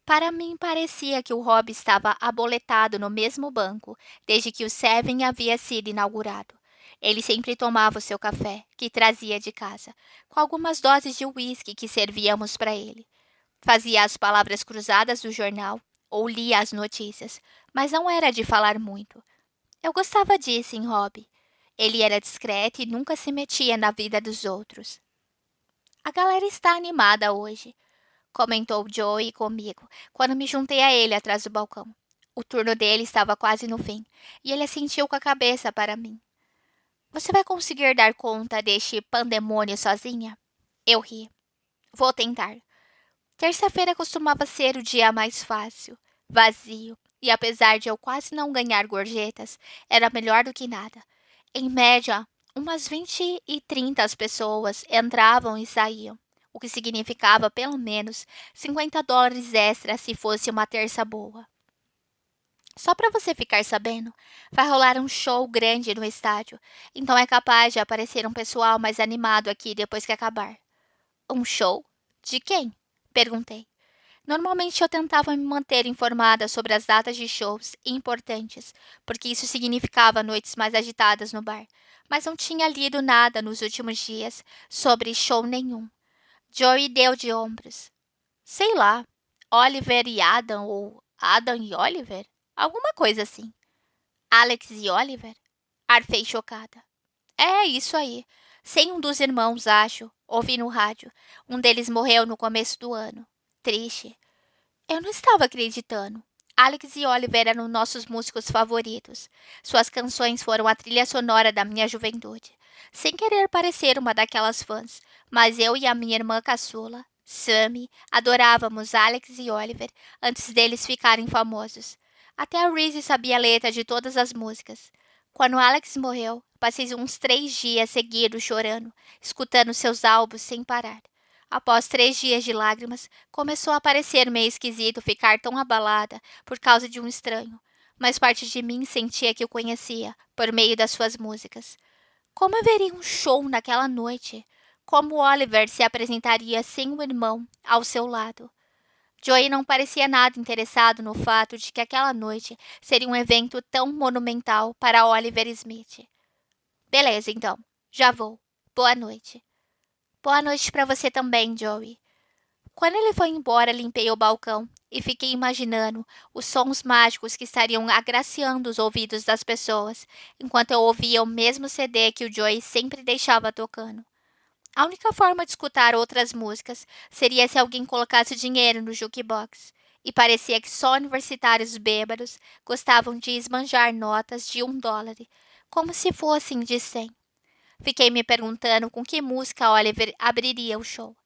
Para mim parecia que o Rob estava aboletado no mesmo banco desde que o Seven havia sido inaugurado. Ele sempre tomava o seu café, que trazia de casa, com algumas doses de uísque que servíamos para ele. Fazia as palavras cruzadas do jornal ou lia as notícias, mas não era de falar muito. Eu gostava disso em Rob. Ele era discreto e nunca se metia na vida dos outros. A galera está animada hoje, comentou Joey comigo, quando me juntei a ele atrás do balcão. O turno dele estava quase no fim, e ele assentiu com a cabeça para mim. Você vai conseguir dar conta deste pandemônio sozinha? Eu ri. Vou tentar. Terça-feira costumava ser o dia mais fácil, vazio, e apesar de eu quase não ganhar gorjetas, era melhor do que nada. Em média, umas 20 e 30 pessoas entravam e saíam, o que significava pelo menos $50 extra se fosse uma terça boa. Só para você ficar sabendo, vai rolar um show grande no estádio, então é capaz de aparecer um pessoal mais animado aqui depois que acabar. Um show? De quem? Perguntei. Normalmente eu tentava me manter informada sobre as datas de shows importantes, porque isso significava noites mais agitadas no bar, mas não tinha lido nada nos últimos dias sobre show nenhum. Joey deu de ombros. Sei lá, Oliver e Adam ou Adam e Oliver? Alguma coisa assim. Alex e Oliver? Arfei chocada. É isso aí. Sem um dos irmãos, acho. Ouvi no rádio. Um deles morreu no começo do ano. Triste. Eu não estava acreditando. Alex e Oliver eram nossos músicos favoritos. Suas canções foram a trilha sonora da minha juventude. Sem querer parecer uma daquelas fãs, mas eu e a minha irmã caçula, Sammy, adorávamos Alex e Oliver antes deles ficarem famosos. Até a Reese sabia a letra de todas as músicas. Quando Alex morreu, passei uns 3 dias seguidos chorando, escutando seus álbuns sem parar. Após 3 dias de lágrimas, começou a parecer meio esquisito ficar tão abalada por causa de um estranho, mas parte de mim sentia que o conhecia, por meio das suas músicas. Como haveria um show naquela noite? Como Oliver se apresentaria sem o irmão ao seu lado? Joey não parecia nada interessado no fato de que aquela noite seria um evento tão monumental para Oliver Smith. Beleza, então. Já vou. Boa noite. Boa noite para você também, Joey. Quando ele foi embora, limpei o balcão e fiquei imaginando os sons mágicos que estariam agraciando os ouvidos das pessoas, enquanto eu ouvia o mesmo CD que o Joey sempre deixava tocando. A única forma de escutar outras músicas seria se alguém colocasse dinheiro no jukebox. E parecia que só universitários bêbados gostavam de esbanjar notas de $1, como se fossem de 100. Fiquei me perguntando com que música Oliver abriria o show.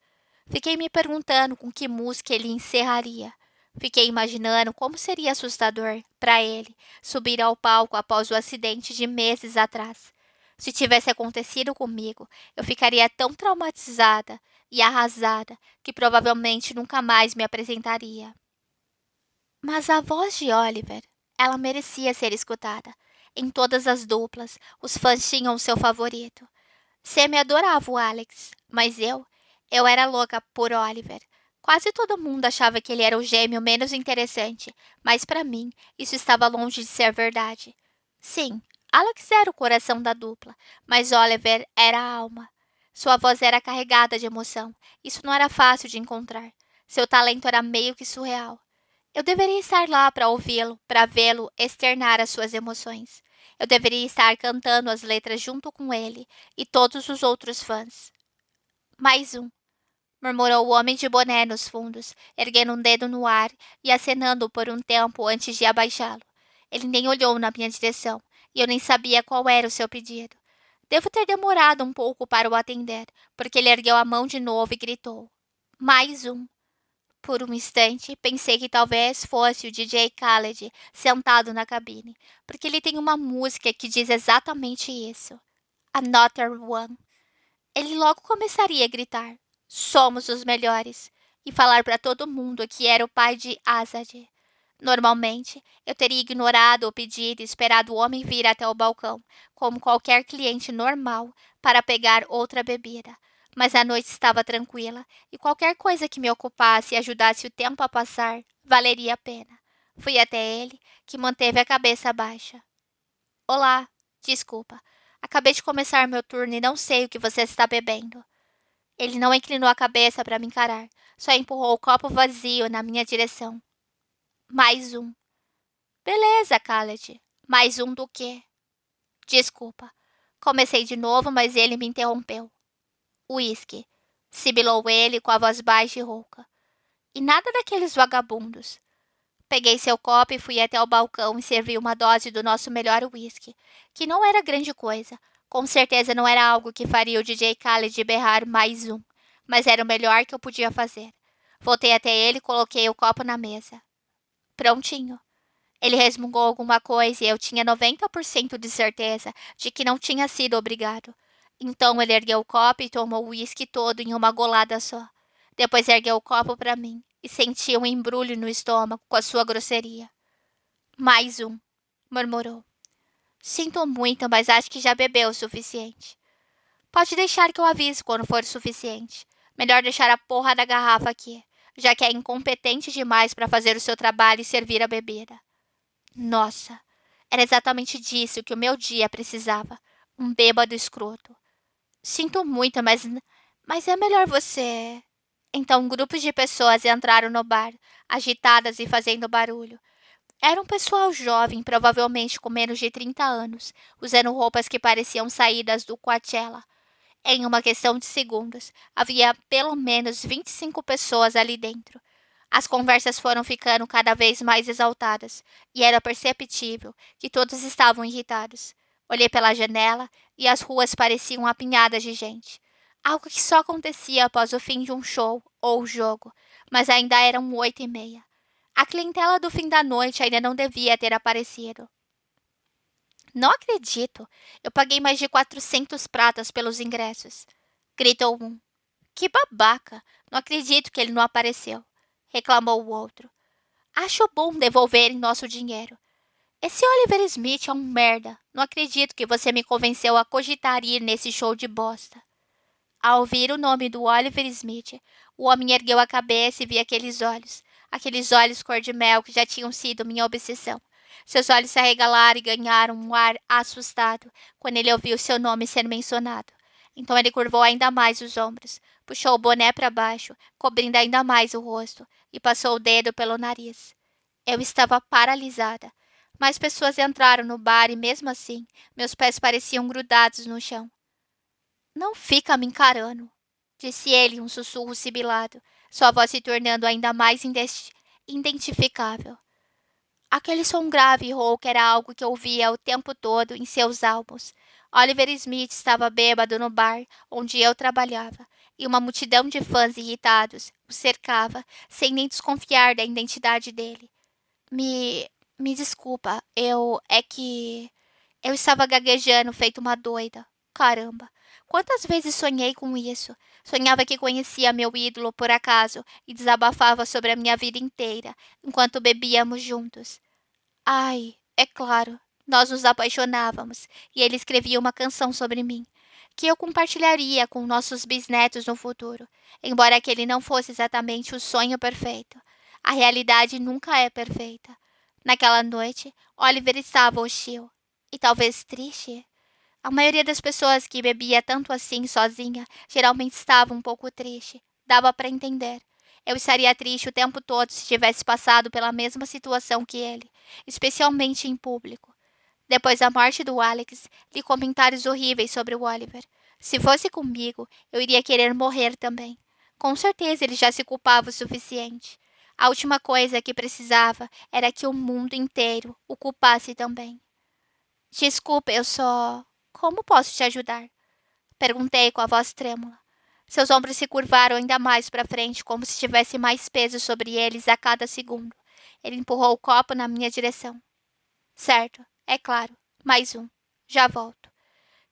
Fiquei me perguntando com que música ele encerraria. Fiquei imaginando como seria assustador para ele subir ao palco após o acidente de meses atrás. Se tivesse acontecido comigo, eu ficaria tão traumatizada e arrasada que provavelmente nunca mais me apresentaria. Mas a voz de Oliver, ela merecia ser escutada. Em todas as duplas, os fãs tinham seu favorito. Sammy adorava o Alex, mas eu era louca por Oliver. Quase todo mundo achava que ele era o gêmeo menos interessante, mas para mim isso estava longe de ser verdade. Sim, Alex era o coração da dupla, mas Oliver era a alma. Sua voz era carregada de emoção. Isso não era fácil de encontrar. Seu talento era meio que surreal. Eu deveria estar lá para ouvi-lo, para vê-lo externar as suas emoções. Eu deveria estar cantando as letras junto com ele e todos os outros fãs. Mais um, murmurou o homem de boné nos fundos, erguendo um dedo no ar e acenando por um tempo antes de abaixá-lo. Ele nem olhou na minha direção e eu nem sabia qual era o seu pedido. Devo ter demorado um pouco para o atender, porque ele ergueu a mão de novo e gritou: Mais um. Por um instante, pensei que talvez fosse o DJ Khaled sentado na cabine, porque ele tem uma música que diz exatamente isso. Another One. Ele logo começaria a gritar: Somos os melhores! E falar para todo mundo que era o pai de Azad. Normalmente, eu teria ignorado o pedido e esperado o homem vir até o balcão, como qualquer cliente normal, para pegar outra bebida. Mas a noite estava tranquila e qualquer coisa que me ocupasse e ajudasse o tempo a passar valeria a pena. Fui até ele, que manteve a cabeça baixa. Olá, desculpa. Acabei de começar meu turno e não sei o que você está bebendo. Ele não inclinou a cabeça para me encarar, só empurrou o copo vazio na minha direção. Mais um. Beleza, Khaled. Mais um do quê? Desculpa. Comecei de novo, mas ele me interrompeu. Whisky. Sibilou ele com a voz baixa e rouca. E nada daqueles vagabundos. Peguei seu copo e fui até o balcão e servi uma dose do nosso melhor whisky, que não era grande coisa. Com certeza não era algo que faria o DJ Khaled berrar mais um, mas era o melhor que eu podia fazer. Voltei até ele e coloquei o copo na mesa. Prontinho. Ele resmungou alguma coisa e eu tinha 90% de certeza de que não tinha sido obrigado. Então ele ergueu o copo e tomou o uísque todo em uma golada só. Depois ergueu o copo para mim e senti um embrulho no estômago com a sua grosseria. Mais um, murmurou. Sinto muito, mas acho que já bebeu o suficiente. Pode deixar que eu avise quando for o suficiente. Melhor deixar a porra da garrafa aqui, já que é incompetente demais para fazer o seu trabalho e servir a bebida. Nossa, era exatamente disso que o meu dia precisava. Um bêbado escroto. Sinto muito, mas é melhor você. Então, grupos de pessoas entraram no bar, agitadas e fazendo barulho. Era um pessoal jovem, provavelmente com menos de 30 anos, usando roupas que pareciam saídas do Coachella. Em uma questão de segundos, havia pelo menos 25 pessoas ali dentro. As conversas foram ficando cada vez mais exaltadas, e era perceptível que todos estavam irritados. Olhei pela janela e as ruas pareciam apinhadas de gente. Algo que só acontecia após o fim de um show ou jogo, mas ainda eram 8h30. A clientela do fim da noite ainda não devia ter aparecido. Não acredito! Eu paguei mais de 400 pratas pelos ingressos. Gritou um. Que babaca! Não acredito que ele não apareceu, reclamou o outro. Acho bom devolverem nosso dinheiro. Esse Oliver Smith é um merda. Não acredito que você me convenceu a cogitar ir nesse show de bosta. Ao ouvir o nome do Oliver Smith, o homem ergueu a cabeça e viu aqueles olhos cor de mel que já tinham sido minha obsessão. Seus olhos se arregalaram e ganharam um ar assustado quando ele ouviu seu nome ser mencionado. Então ele curvou ainda mais os ombros, puxou o boné para baixo, cobrindo ainda mais o rosto, e passou o dedo pelo nariz. Eu estava paralisada. Mais pessoas entraram no bar e, mesmo assim, meus pés pareciam grudados no chão. Não fica me encarando, disse ele em um sussurro sibilado, sua voz se tornando ainda mais identificável. Aquele som grave e rouco era algo que ouvia o tempo todo em seus álbuns. Oliver Smith estava bêbado no bar onde eu trabalhava, e uma multidão de fãs irritados o cercava, sem nem desconfiar da identidade dele. Me. Me desculpa, É que. Eu estava gaguejando feito uma doida. Caramba! Quantas vezes sonhei com isso? Sonhava que conhecia meu ídolo por acaso e desabafava sobre a minha vida inteira, enquanto bebíamos juntos. Ai, é claro, nós nos apaixonávamos e ele escrevia uma canção sobre mim, que eu compartilharia com nossos bisnetos no futuro, embora aquele não fosse exatamente o sonho perfeito. A realidade nunca é perfeita. Naquela noite, Oliver estava hostil e talvez triste. A maioria das pessoas que bebia tanto assim sozinha geralmente estava um pouco triste. Dava para entender. Eu estaria triste o tempo todo se tivesse passado pela mesma situação que ele, especialmente em público. Depois da morte do Alex, li comentários horríveis sobre o Oliver. Se fosse comigo, eu iria querer morrer também. Com certeza ele já se culpava o suficiente. A última coisa que precisava era que o mundo inteiro o culpasse também. Desculpa, eu só. Como posso te ajudar? Perguntei com a voz trêmula. Seus ombros se curvaram ainda mais para frente, como se tivesse mais peso sobre eles a cada segundo. Ele empurrou o copo na minha direção. Certo, é claro. Mais um. Já volto.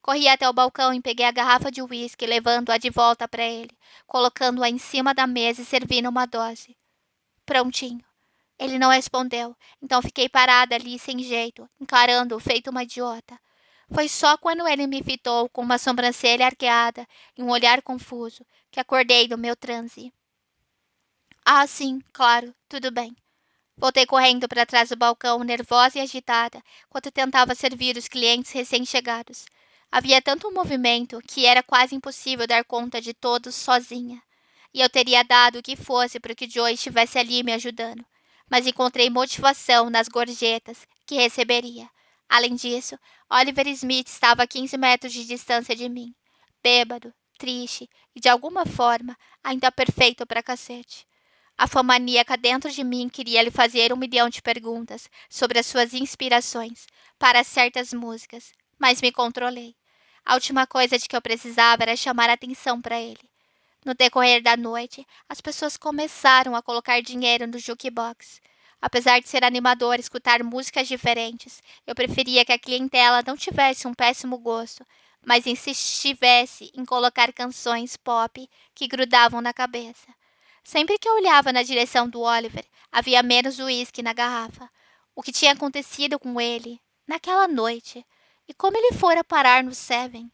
Corri até o balcão e peguei a garrafa de uísque, levando-a de volta para ele, colocando-a em cima da mesa e servindo uma dose. Prontinho. Ele não respondeu, então fiquei parada ali sem jeito, encarando-o feito uma idiota. Foi só quando ele me fitou com uma sobrancelha arqueada e um olhar confuso que acordei do meu transe. Ah, sim, claro, tudo bem. Voltei correndo para trás do balcão, nervosa e agitada, enquanto tentava servir os clientes recém-chegados. Havia tanto movimento que era quase impossível dar conta de todos sozinha. E eu teria dado o que fosse para que Joe estivesse ali me ajudando. Mas encontrei motivação nas gorjetas que receberia. Além disso, Oliver Smith estava a 15 metros de distância de mim. Bêbado, triste e, de alguma forma, ainda perfeito para cacete. A fã maníaca dentro de mim queria lhe fazer 1 milhão de perguntas sobre as suas inspirações para certas músicas, mas me controlei. A última coisa de que eu precisava era chamar atenção para ele. No decorrer da noite, as pessoas começaram a colocar dinheiro no jukebox. Apesar de ser animador escutar músicas diferentes, eu preferia que a clientela não tivesse um péssimo gosto, mas insistivesse em colocar canções pop que grudavam na cabeça. Sempre que eu olhava na direção do Oliver, havia menos uísque na garrafa. O que tinha acontecido com ele naquela noite? E como ele fora parar no Seven?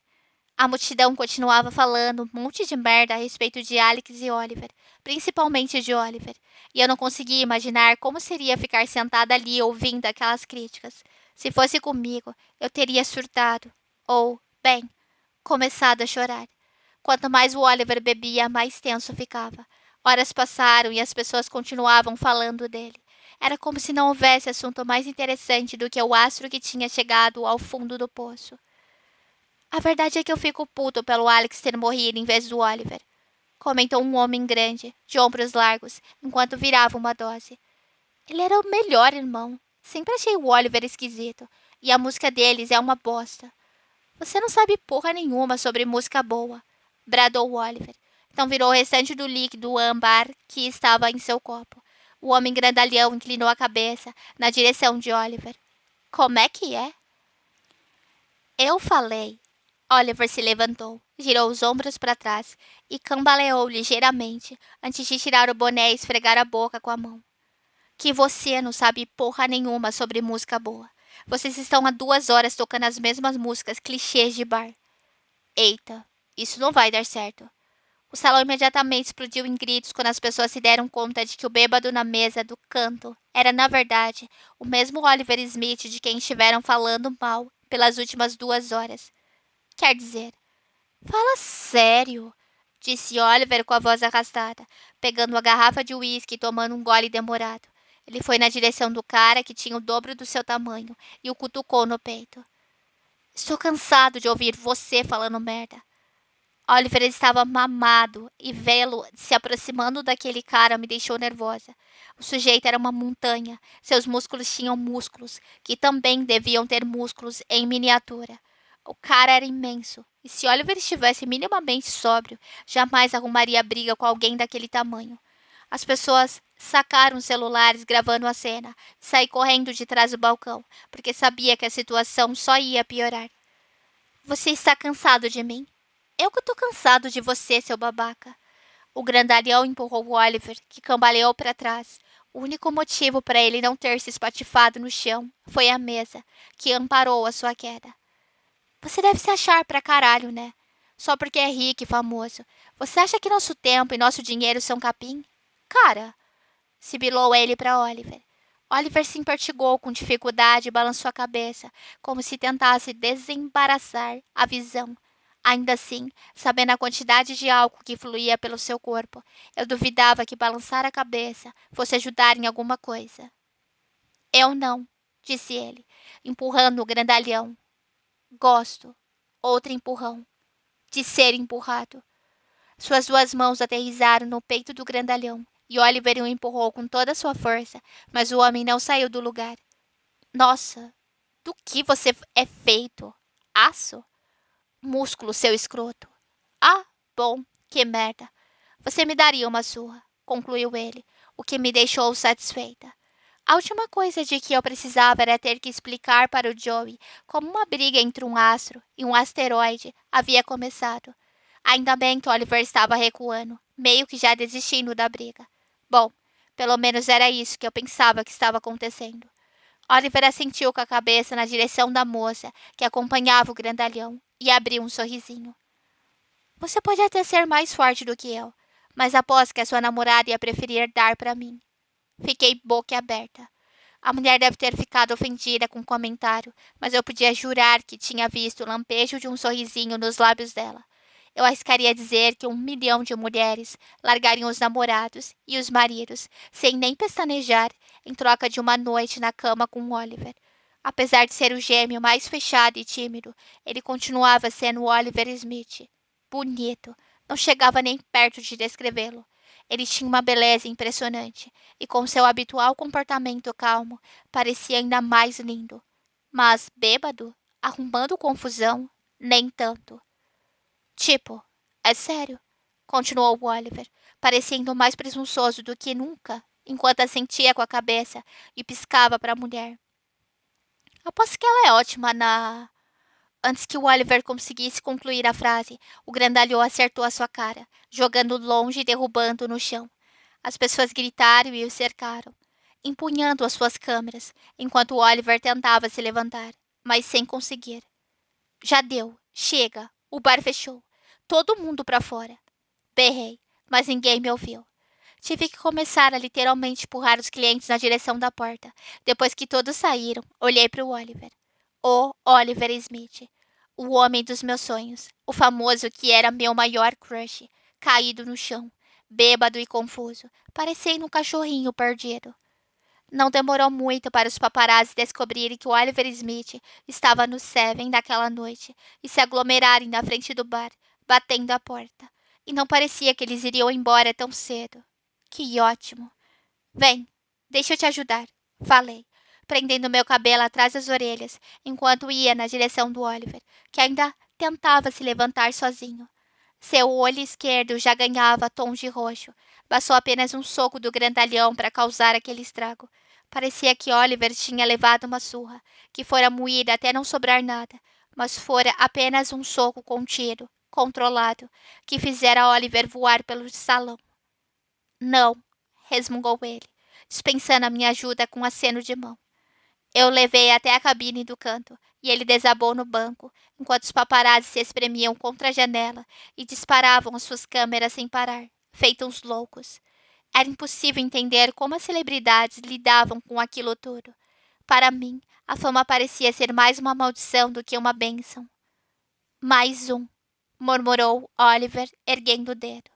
A multidão continuava falando um monte de merda a respeito de Alex e Oliver, principalmente de Oliver, e eu não conseguia imaginar como seria ficar sentada ali ouvindo aquelas críticas. Se fosse comigo, eu teria surtado, ou, bem, começado a chorar. Quanto mais o Oliver bebia, mais tenso ficava. Horas passaram e as pessoas continuavam falando dele. Era como se não houvesse assunto mais interessante do que o astro que tinha chegado ao fundo do poço. A verdade é que eu fico puto pelo Alex ter morrido em vez do Oliver, comentou um homem grande, de ombros largos, enquanto virava uma dose. Ele era o melhor irmão. Sempre achei o Oliver esquisito. E a música deles é uma bosta. Você não sabe porra nenhuma sobre música boa, bradou Oliver. Então virou o restante do líquido âmbar que estava em seu copo. O homem grandalhão inclinou a cabeça na direção de Oliver. Como é que é? Eu falei. Oliver se levantou, girou os ombros para trás e cambaleou ligeiramente antes de tirar o boné e esfregar a boca com a mão. Que você não sabe porra nenhuma sobre música boa. Vocês estão há 2 horas tocando as mesmas músicas clichês de bar. Eita, isso não vai dar certo. O salão imediatamente explodiu em gritos quando as pessoas se deram conta de que o bêbado na mesa do canto era, na verdade, o mesmo Oliver Smith de quem estiveram falando mal pelas últimas 2 horas. Quer dizer, fala sério, disse Oliver com a voz arrastada, pegando a garrafa de uísque e tomando um gole demorado. Ele foi na direção do cara que tinha o dobro do seu tamanho e o cutucou no peito. Estou cansado de ouvir você falando merda. Oliver estava mamado e vê-lo se aproximando daquele cara me deixou nervosa. O sujeito era uma montanha. Seus músculos tinham músculos, que também deviam ter músculos em miniatura. O cara era imenso, e se Oliver estivesse minimamente sóbrio, jamais arrumaria briga com alguém daquele tamanho. As pessoas sacaram os celulares gravando a cena e saí correndo de trás do balcão, porque sabia que a situação só ia piorar. Você está cansado de mim? Eu que tô cansado de você, seu babaca. O grandalhão empurrou o Oliver, que cambaleou para trás. O único motivo para ele não ter se espatifado no chão foi a mesa, que amparou a sua queda. Você deve se achar pra caralho, né? Só porque é rico e famoso. Você acha que nosso tempo e nosso dinheiro são capim? Cara, sibilou ele para Oliver. Oliver se impertigou com dificuldade e balançou a cabeça, como se tentasse desembaraçar a visão. Ainda assim, sabendo a quantidade de álcool que fluía pelo seu corpo, eu duvidava que balançar a cabeça fosse ajudar em alguma coisa. Eu não, disse ele, empurrando o grandalhão. Gosto. Outro empurrão. De ser empurrado. Suas duas mãos aterrissaram no peito do grandalhão, e Oliver o empurrou com toda a sua força, mas o homem não saiu do lugar. Nossa, do que você é feito? Aço? Músculo, seu escroto. Ah, bom, que merda. Você me daria uma surra, concluiu ele, o que me deixou satisfeita. A última coisa de que eu precisava era ter que explicar para o Joey como uma briga entre um astro e um asteroide havia começado. Ainda bem que Oliver estava recuando, meio que já desistindo da briga. Bom, pelo menos era isso que eu pensava que estava acontecendo. Oliver assentiu com a cabeça na direção da moça que acompanhava o grandalhão e abriu um sorrisinho. Você pode até ser mais forte do que eu, mas aposto que a sua namorada ia preferir dar para mim. Fiquei boquiaberta. A mulher deve ter ficado ofendida com o comentário, mas eu podia jurar que tinha visto o lampejo de um sorrisinho nos lábios dela. Eu arriscaria dizer que 1 milhão de mulheres largariam os namorados e os maridos, sem nem pestanejar, em troca de uma noite na cama com Oliver. Apesar de ser o gêmeo mais fechado e tímido, ele continuava sendo Oliver Smith. Bonito, não chegava nem perto de descrevê-lo. Ele tinha uma beleza impressionante, e com seu habitual comportamento calmo, parecia ainda mais lindo. Mas, bêbado, arrumando confusão, nem tanto. Tipo, é sério, continuou Oliver, parecendo mais presunçoso do que nunca, enquanto assentia com a cabeça e piscava para a mulher. Aposto que ela é ótima na... Antes que o Oliver conseguisse concluir a frase, o grandalhão acertou a sua cara, jogando longe e derrubando-o no chão. As pessoas gritaram e o cercaram, empunhando as suas câmeras, enquanto Oliver tentava se levantar, mas sem conseguir. Já deu, chega, o bar fechou. Todo mundo para fora. Berrei, mas ninguém me ouviu. Tive que começar a literalmente empurrar os clientes na direção da porta. Depois que todos saíram, olhei para o Oliver. O Oliver Smith. O homem dos meus sonhos. O famoso que era meu maior crush. Caído no chão. Bêbado e confuso. Parecendo um cachorrinho perdido. Não demorou muito para os paparazzi descobrirem que o Oliver Smith estava no Seven naquela noite e se aglomerarem na frente do bar, batendo a porta. E não parecia que eles iriam embora tão cedo. Que ótimo! Vem, deixa eu te ajudar, falei, prendendo meu cabelo atrás das orelhas, enquanto ia na direção do Oliver, que ainda tentava se levantar sozinho. Seu olho esquerdo já ganhava tons de roxo. Bastou apenas um soco do grandalhão para causar aquele estrago. Parecia que Oliver tinha levado uma surra, que fora moída até não sobrar nada, mas fora apenas um soco contido, controlado, que fizera Oliver voar pelo salão. Não, resmungou ele, dispensando a minha ajuda com aceno de mão. Eu o levei até a cabine do canto, e ele desabou no banco, enquanto os paparazzi se espremiam contra a janela e disparavam as suas câmeras sem parar, feitos loucos. Era impossível entender como as celebridades lidavam com aquilo tudo. Para mim, a fama parecia ser mais uma maldição do que uma bênção. Mais um, murmurou Oliver, erguendo o dedo.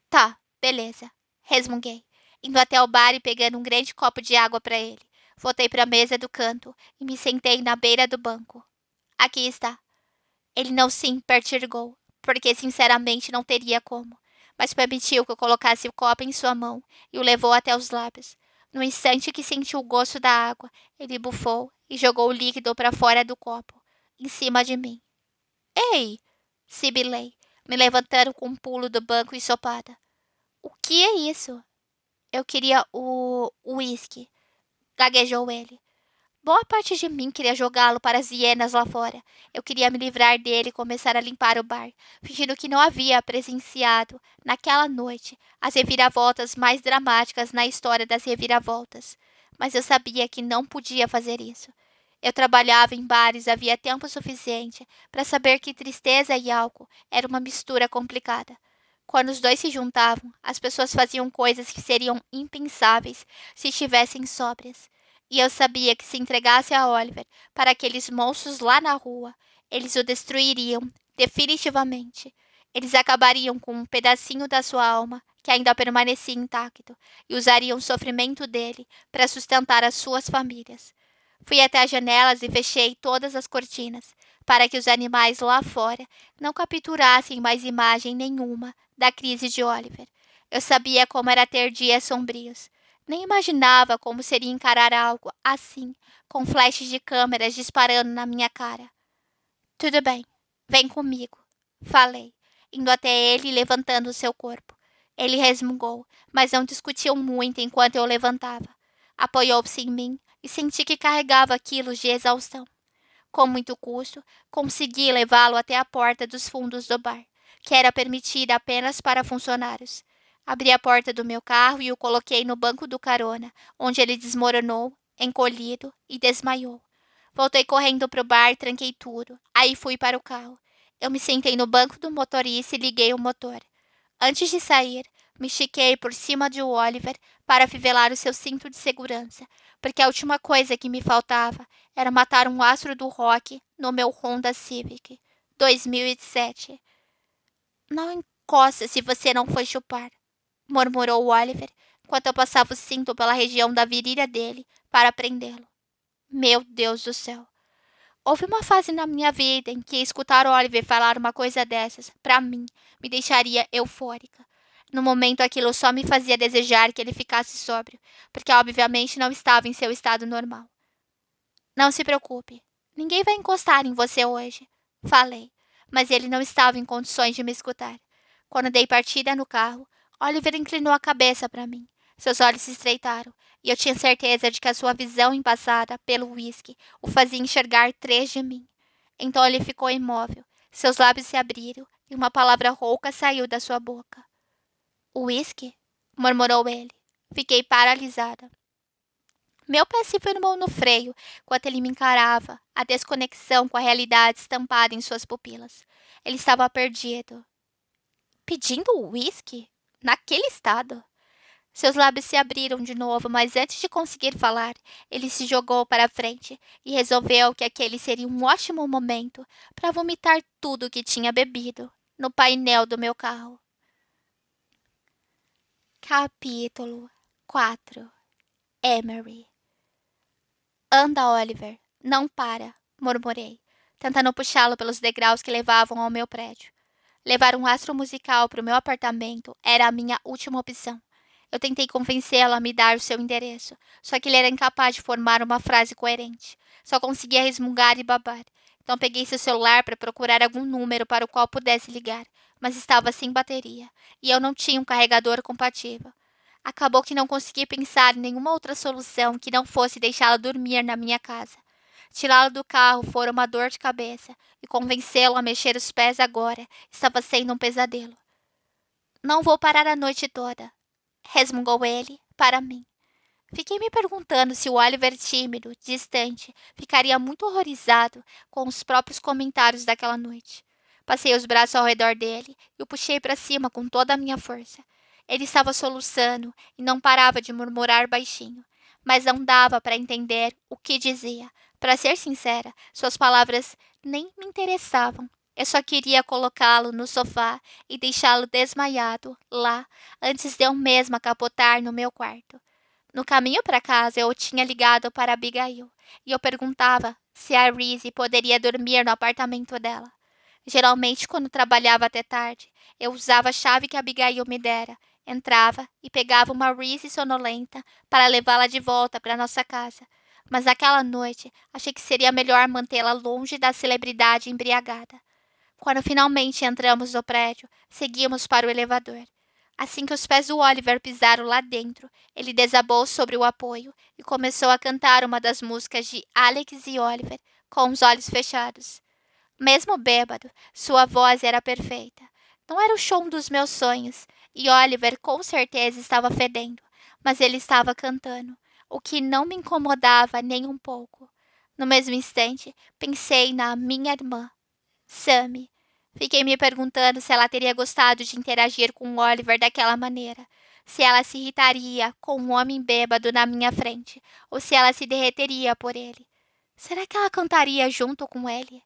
Tá, beleza, resmunguei, indo até o bar e pegando um grande copo de água para ele. Voltei para a mesa do canto e me sentei na beira do banco. Aqui está. Ele não se impertigou, porque sinceramente não teria como, mas permitiu que eu colocasse o copo em sua mão e o levou até os lábios. No instante que sentiu o gosto da água, ele bufou e jogou o líquido para fora do copo, em cima de mim. Ei! Sibilei, me levantando com um pulo do banco ensopada. O que é isso? Eu queria o uísque, gaguejou ele. Boa parte de mim queria jogá-lo para as hienas lá fora. Eu queria me livrar dele e começar a limpar o bar, fingindo que não havia presenciado, naquela noite, as reviravoltas mais dramáticas na história das reviravoltas. Mas eu sabia que não podia fazer isso. Eu trabalhava em bares havia tempo suficiente para saber que tristeza e álcool era uma mistura complicada. Quando os dois se juntavam, as pessoas faziam coisas que seriam impensáveis se estivessem sóbrias. E eu sabia que se entregasse a Oliver para aqueles monstros lá na rua, eles o destruiriam definitivamente. Eles acabariam com um pedacinho da sua alma que ainda permanecia intacto e usariam o sofrimento dele para sustentar as suas famílias. Fui até as janelas e fechei todas as cortinas, para que os animais lá fora não capturassem mais imagem nenhuma da crise de Oliver. Eu sabia como era ter dias sombrios. Nem imaginava como seria encarar algo assim, com flashes de câmeras disparando na minha cara. Tudo bem, vem comigo, falei, indo até ele e levantando o seu corpo. Ele resmungou, mas não discutiu muito enquanto eu levantava. Apoiou-se em mim e senti que carregava quilos de exaustão. Com muito custo, consegui levá-lo até a porta dos fundos do bar, que era permitida apenas para funcionários. Abri a porta do meu carro e o coloquei no banco do carona, onde ele desmoronou, encolhido, e desmaiou. Voltei correndo para o bar e tranquei tudo. Aí fui para o carro. Eu me sentei no banco do motorista e liguei o motor. Antes de sair, me estiquei por cima de Oliver para afivelar o seu cinto de segurança, porque a última coisa que me faltava era matar um astro do rock no meu Honda Civic 2007. Não encosta se você não for chupar, murmurou Oliver, enquanto eu passava o cinto pela região da virilha dele para prendê-lo. Meu Deus do céu! Houve uma fase na minha vida em que escutar Oliver falar uma coisa dessas, para mim, me deixaria eufórica. No momento, aquilo só me fazia desejar que ele ficasse sóbrio, porque obviamente não estava em seu estado normal. Não se preocupe, ninguém vai encostar em você hoje, falei, mas ele não estava em condições de me escutar. Quando dei partida no carro, Oliver inclinou a cabeça para mim. Seus olhos se estreitaram, e eu tinha certeza de que a sua visão embaçada pelo uísque o fazia enxergar 3 de mim. Então ele ficou imóvel, seus lábios se abriram e uma palavra rouca saiu da sua boca. Uísque? Murmurou ele. Fiquei paralisada. Meu pé se firmou no freio, enquanto ele me encarava, a desconexão com a realidade estampada em suas pupilas. Ele estava perdido. Pedindo uísque? Naquele estado? Seus lábios se abriram de novo, mas antes de conseguir falar, ele se jogou para a frente e resolveu que aquele seria um ótimo momento para vomitar tudo o que tinha bebido no painel do meu carro. Capítulo 4. Emery. Anda, Oliver. Não para, murmurei, tentando puxá-lo pelos degraus que levavam ao meu prédio. Levar um astro musical para o meu apartamento era a minha última opção. Eu tentei convencê-lo a me dar o seu endereço, só que ele era incapaz de formar uma frase coerente. Só conseguia resmungar e babar. Então peguei seu celular para procurar algum número para o qual pudesse ligar, mas estava sem bateria, e eu não tinha um carregador compatível. Acabou que não consegui pensar em nenhuma outra solução que não fosse deixá-lo dormir na minha casa. Tirá-lo do carro fora uma dor de cabeça, e convencê-lo a mexer os pés agora estava sendo um pesadelo. Não vou parar a noite toda, resmungou ele para mim. Fiquei me perguntando se o Oliver tímido, distante, ficaria muito horrorizado com os próprios comentários daquela noite. Passei os braços ao redor dele e o puxei para cima com toda a minha força. Ele estava soluçando e não parava de murmurar baixinho, mas não dava para entender o que dizia. Para ser sincera, suas palavras nem me interessavam. Eu só queria colocá-lo no sofá e deixá-lo desmaiado lá, antes de eu mesma capotar no meu quarto. No caminho para casa, eu tinha ligado para Abigail e eu perguntava se a Reese poderia dormir no apartamento dela. Geralmente, quando trabalhava até tarde, eu usava a chave que Abigail me dera. Entrava e pegava uma Reese sonolenta para levá-la de volta para nossa casa. Mas naquela noite, achei que seria melhor mantê-la longe da celebridade embriagada. Quando finalmente entramos no prédio, seguimos para o elevador. Assim que os pés do Oliver pisaram lá dentro, ele desabou sobre o apoio e começou a cantar uma das músicas de Alex e Oliver, com os olhos fechados. Mesmo bêbado, sua voz era perfeita. Não era o show dos meus sonhos, e Oliver com certeza estava fedendo, mas ele estava cantando, o que não me incomodava nem um pouco. No mesmo instante, pensei na minha irmã, Sammy. Fiquei me perguntando se ela teria gostado de interagir com Oliver daquela maneira, se ela se irritaria com um homem bêbado na minha frente, ou se ela se derreteria por ele. Será que ela cantaria junto com ele?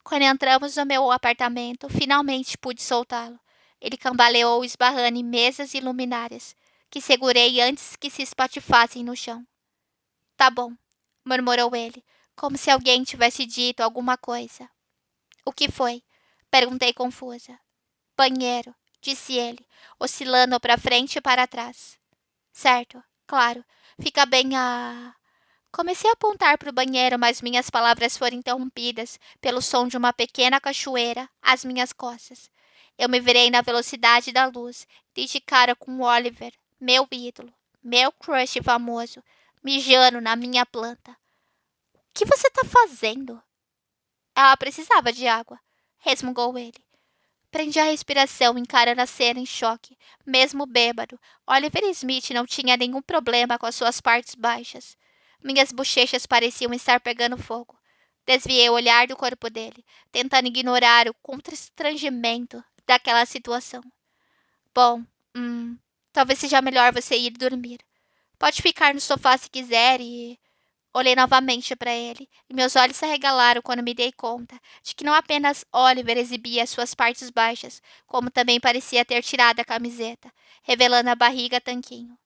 Quando entramos no meu apartamento, finalmente pude soltá-lo. Ele cambaleou esbarrando em mesas e luminárias, que segurei antes que se espatifassem no chão. Tá bom, murmurou ele, como se alguém tivesse dito alguma coisa. O que foi? Perguntei confusa. Banheiro, disse ele, oscilando para frente e para trás. Certo, claro. Fica bem a. Comecei a apontar para o banheiro, mas minhas palavras foram interrompidas pelo som de uma pequena cachoeira às minhas costas. Eu me virei na velocidade da luz, dei de cara com Oliver, meu ídolo, meu crush famoso, mijando na minha planta. O que você está fazendo? Ela precisava de água, resmungou ele. Prendi a respiração, encarando a cena em choque. Mesmo bêbado, Oliver Smith não tinha nenhum problema com as suas partes baixas. Minhas bochechas pareciam estar pegando fogo. Desviei o olhar do corpo dele, tentando ignorar o constrangimento daquela situação. Bom, talvez seja melhor você ir dormir. Pode ficar no sofá se quiser e... Olhei novamente para ele, e meus olhos se arregalaram quando me dei conta de que não apenas Oliver exibia suas partes baixas, como também parecia ter tirado a camiseta, revelando a barriga tanquinho.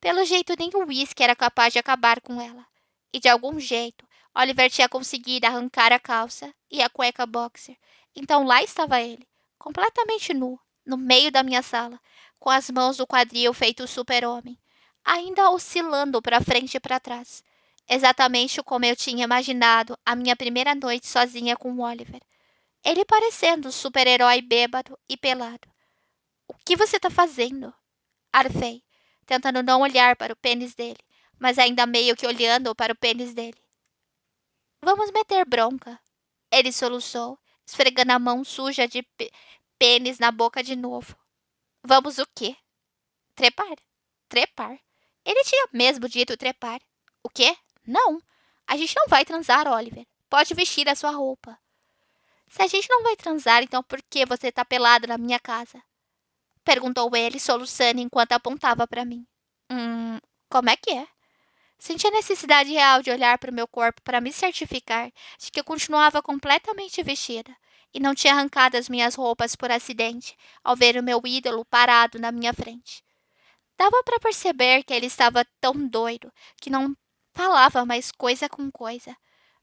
Pelo jeito, nem o uísque era capaz de acabar com ela. E de algum jeito, Oliver tinha conseguido arrancar a calça e a cueca boxer. Então lá estava ele, completamente nu, no meio da minha sala, com as mãos no quadril feito super-homem, ainda oscilando para frente e para trás. Exatamente como eu tinha imaginado a minha primeira noite sozinha com Oliver. Ele parecendo um super-herói bêbado e pelado. O que você está fazendo? Arfei, tentando não olhar para o pênis dele, mas ainda meio que olhando para o pênis dele. Vamos meter bronca. Ele soluçou, esfregando a mão suja de pênis na boca de novo. Vamos o quê? Trepar. Trepar. Ele tinha mesmo dito trepar. O quê? Não. A gente não vai transar, Oliver. Pode vestir a sua roupa. Se a gente não vai transar, então por que você está pelado na minha casa? Perguntou ele, soluçando enquanto apontava para mim. Como é que é? Senti a necessidade real de olhar para o meu corpo para me certificar de que eu continuava completamente vestida e não tinha arrancado as minhas roupas por acidente ao ver o meu ídolo parado na minha frente. Dava para perceber que ele estava tão doido que não falava mais coisa com coisa.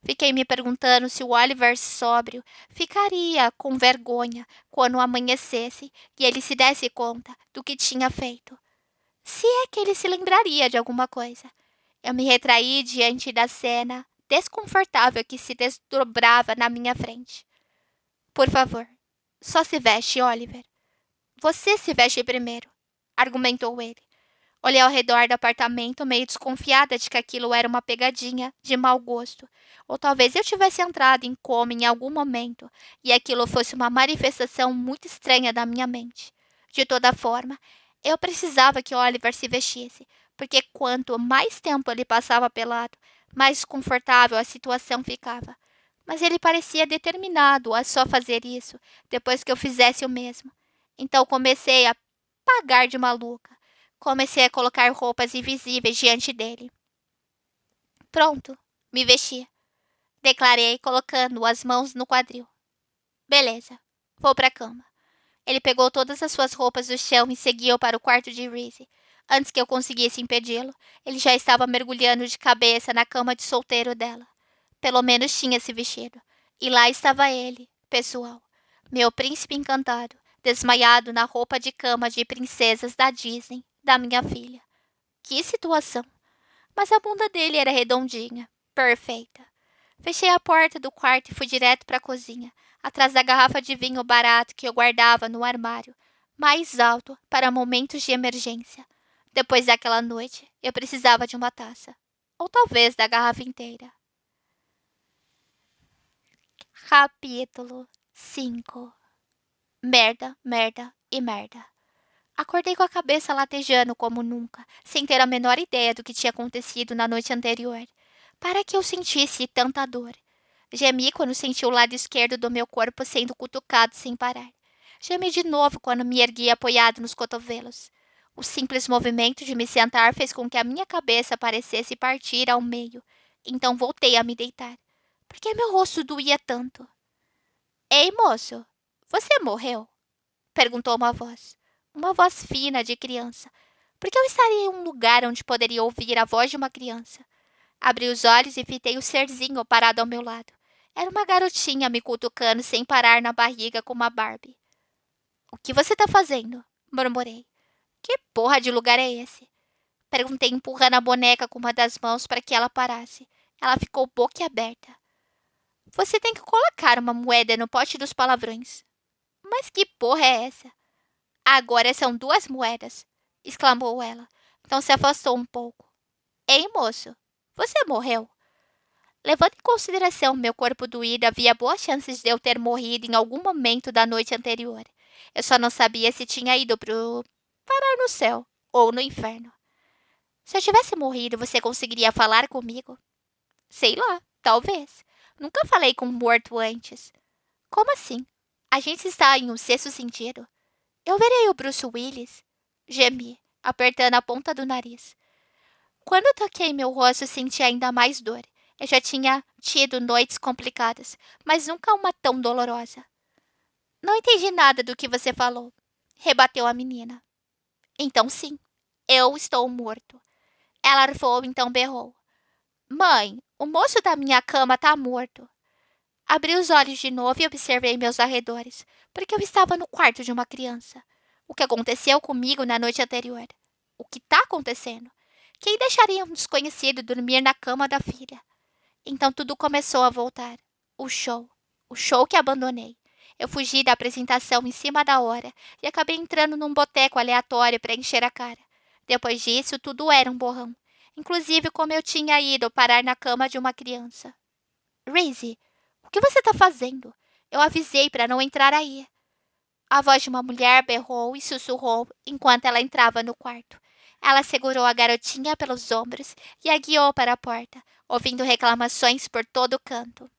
Fiquei me perguntando se o Oliver sóbrio ficaria com vergonha quando amanhecesse e ele se desse conta do que tinha feito. Se é que ele se lembraria de alguma coisa. Eu me retraí diante da cena desconfortável que se desdobrava na minha frente. Por favor, só se veste, Oliver. Você se veste primeiro, argumentou ele. Olhei ao redor do apartamento, meio desconfiada de que aquilo era uma pegadinha de mau gosto. Ou talvez eu tivesse entrado em coma em algum momento e aquilo fosse uma manifestação muito estranha da minha mente. De toda forma, eu precisava que Oliver se vestisse, porque quanto mais tempo ele passava pelado, mais desconfortável a situação ficava. Mas ele parecia determinado a só fazer isso depois que eu fizesse o mesmo. Então comecei a pagar de maluca. Comecei a colocar roupas invisíveis diante dele. Pronto, me vesti, declarei, colocando as mãos no quadril. Beleza, vou para a cama. Ele pegou todas as suas roupas do chão e seguiu para o quarto de Reese. Antes que eu conseguisse impedi-lo, ele já estava mergulhando de cabeça na cama de solteiro dela. Pelo menos tinha se vestido. E lá estava ele, pessoal. Meu príncipe encantado, desmaiado na roupa de cama de princesas da Disney, da minha filha. Que situação! Mas a bunda dele era redondinha, perfeita. Fechei a porta do quarto e fui direto para a cozinha, atrás da garrafa de vinho barato que eu guardava no armário, mais alto para momentos de emergência. Depois daquela noite, eu precisava de uma taça, ou talvez da garrafa inteira. Capítulo 5. Merda, merda e merda. Acordei com a cabeça latejando como nunca, sem ter a menor ideia do que tinha acontecido na noite anterior. Para que eu sentisse tanta dor? Gemi quando senti o lado esquerdo do meu corpo sendo cutucado sem parar. Gemi de novo quando me ergui apoiado nos cotovelos. O simples movimento de me sentar fez com que a minha cabeça parecesse partir ao meio. Então voltei a me deitar. Por que meu rosto doía tanto? Ei, moço, você morreu? Perguntou uma voz. Uma voz fina de criança. Por que eu estaria em um lugar onde poderia ouvir a voz de uma criança? Abri os olhos e fitei o serzinho parado ao meu lado. Era uma garotinha me cutucando sem parar na barriga com uma Barbie. O que você tá fazendo? Murmurei. Que porra de lugar é esse? Perguntei empurrando a boneca com uma das mãos para que ela parasse. Ela ficou boquiaberta. Você tem que colocar uma moeda no pote dos palavrões. Mas que porra é essa? Agora são 2 moedas, exclamou ela. Então se afastou um pouco. Ei, moço, você morreu? Levando em consideração meu corpo doído, havia boas chances de eu ter morrido em algum momento da noite anterior. Eu só não sabia se tinha ido parar no céu ou no inferno. Se eu tivesse morrido, você conseguiria falar comigo? Sei lá, talvez. Nunca falei com um morto antes. Como assim? A gente está em um sexto sentido. Eu verei o Bruce Willis. Gemi, apertando a ponta do nariz. Quando toquei meu rosto, senti ainda mais dor. Eu já tinha tido noites complicadas, mas nunca uma tão dolorosa. Não entendi nada do que você falou, rebateu a menina. Então sim, eu estou morto. Ela arfou, então berrou. Mãe, o moço da minha cama está morto. Abri os olhos de novo e observei meus arredores, porque eu estava no quarto de uma criança. O que aconteceu comigo na noite anterior? O que está acontecendo? Quem deixaria um desconhecido dormir na cama da filha? Então tudo começou a voltar. O show. O show que abandonei. Eu fugi da apresentação em cima da hora e acabei entrando num boteco aleatório para encher a cara. Depois disso, tudo era um borrão. Inclusive como eu tinha ido parar na cama de uma criança. Reese, o que você está fazendo? Eu avisei para não entrar aí. A voz de uma mulher berrou e sussurrou enquanto ela entrava no quarto. Ela segurou a garotinha pelos ombros e a guiou para a porta, ouvindo reclamações por todo o canto.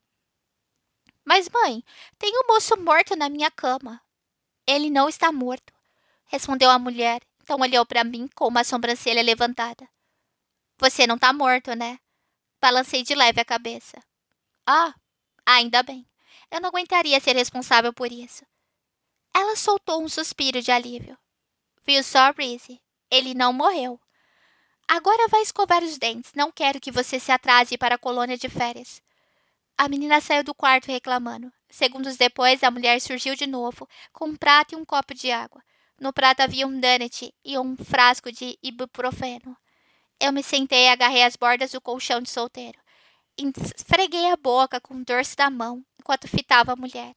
Mas, mãe, tem um moço morto na minha cama. Ele não está morto, respondeu a mulher, então olhou para mim com uma sobrancelha levantada. Você não está morto, né? Balancei de leve a cabeça. Ah, ainda bem. Eu não aguentaria ser responsável por isso. Ela soltou um suspiro de alívio. Viu só, Reese? Ele não morreu. Agora vai escovar os dentes. Não quero que você se atrase para a colônia de férias. A menina saiu do quarto reclamando. Segundos depois, a mulher surgiu de novo, com um prato e um copo de água. No prato havia um donut e um frasco de ibuprofeno. Eu me sentei e agarrei as bordas do colchão de solteiro. Esfreguei a boca com o dorso da mão, enquanto fitava a mulher.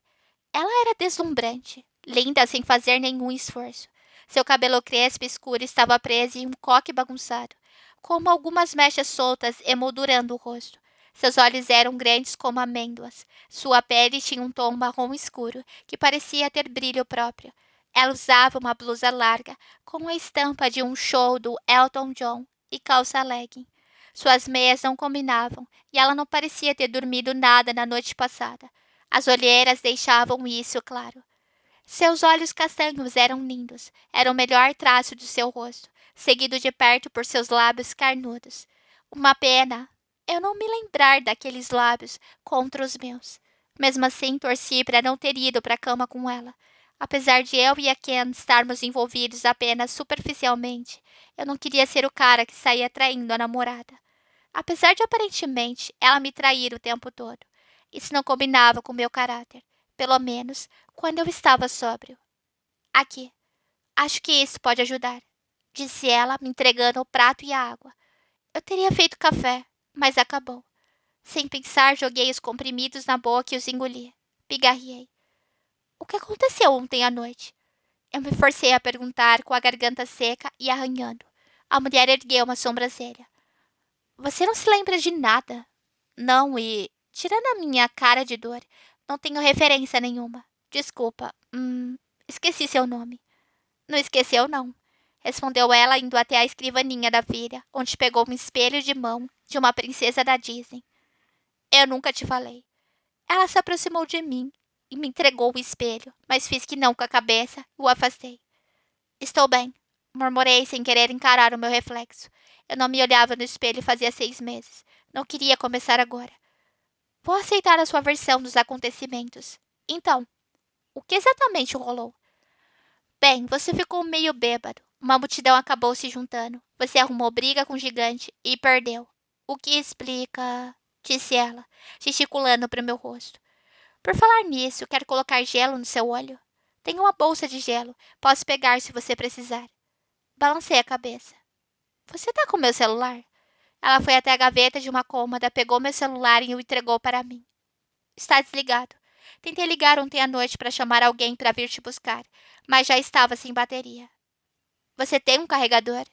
Ela era deslumbrante, linda sem fazer nenhum esforço. Seu cabelo crespo e escuro estava preso em um coque bagunçado, como algumas mechas soltas emoldurando o rosto. Seus olhos eram grandes como amêndoas. Sua pele tinha um tom marrom escuro, que parecia ter brilho próprio. Ela usava uma blusa larga, com a estampa de um show do Elton John, e calça legging. Suas meias não combinavam, e ela não parecia ter dormido nada na noite passada. As olheiras deixavam isso claro. Seus olhos castanhos eram lindos, era o melhor traço de seu rosto, seguido de perto por seus lábios carnudos. Uma pena eu não me lembrar daqueles lábios contra os meus. Mesmo assim, torci para não ter ido para a cama com ela. Apesar de eu e a Ken estarmos envolvidos apenas superficialmente, eu não queria ser o cara que saía traindo a namorada. Apesar de aparentemente ela me trair o tempo todo, isso não combinava com meu caráter, pelo menos quando eu estava sóbrio. Aqui, acho que isso pode ajudar, disse ela, me entregando o prato e a água. Eu teria feito café, mas acabou. Sem pensar, joguei os comprimidos na boca e os engoli. Pigarreei. O que aconteceu ontem à noite? Eu me forcei a perguntar com a garganta seca e arranhando. A mulher ergueu uma sobrancelha. Você não se lembra de nada? Não, e, tirando a minha cara de dor, não tenho referência nenhuma. Desculpa, esqueci seu nome. Não esqueceu, não. Respondeu ela, indo até a escrivaninha da filha, onde pegou um espelho de mão de uma princesa da Disney. Eu nunca te falei. Ela se aproximou de mim e me entregou o espelho, mas fiz que não com a cabeça e o afastei. Estou bem, murmurei sem querer encarar o meu reflexo. Eu não me olhava no espelho fazia 6 meses. Não queria começar agora. Vou aceitar a sua versão dos acontecimentos. Então, o que exatamente rolou? Bem, você ficou meio bêbado. Uma multidão acabou se juntando. Você arrumou briga com o gigante e perdeu. O que explica, disse ela, gesticulando para o meu rosto. Por falar nisso, quer colocar gelo no seu olho? Tenho uma bolsa de gelo. Posso pegar se você precisar. Balancei a cabeça. Você tá com meu celular? Ela foi até a gaveta de uma cômoda, pegou meu celular e o entregou para mim. Está desligado. Tentei ligar ontem à noite para chamar alguém para vir te buscar, mas já estava sem bateria. Você tem um carregador?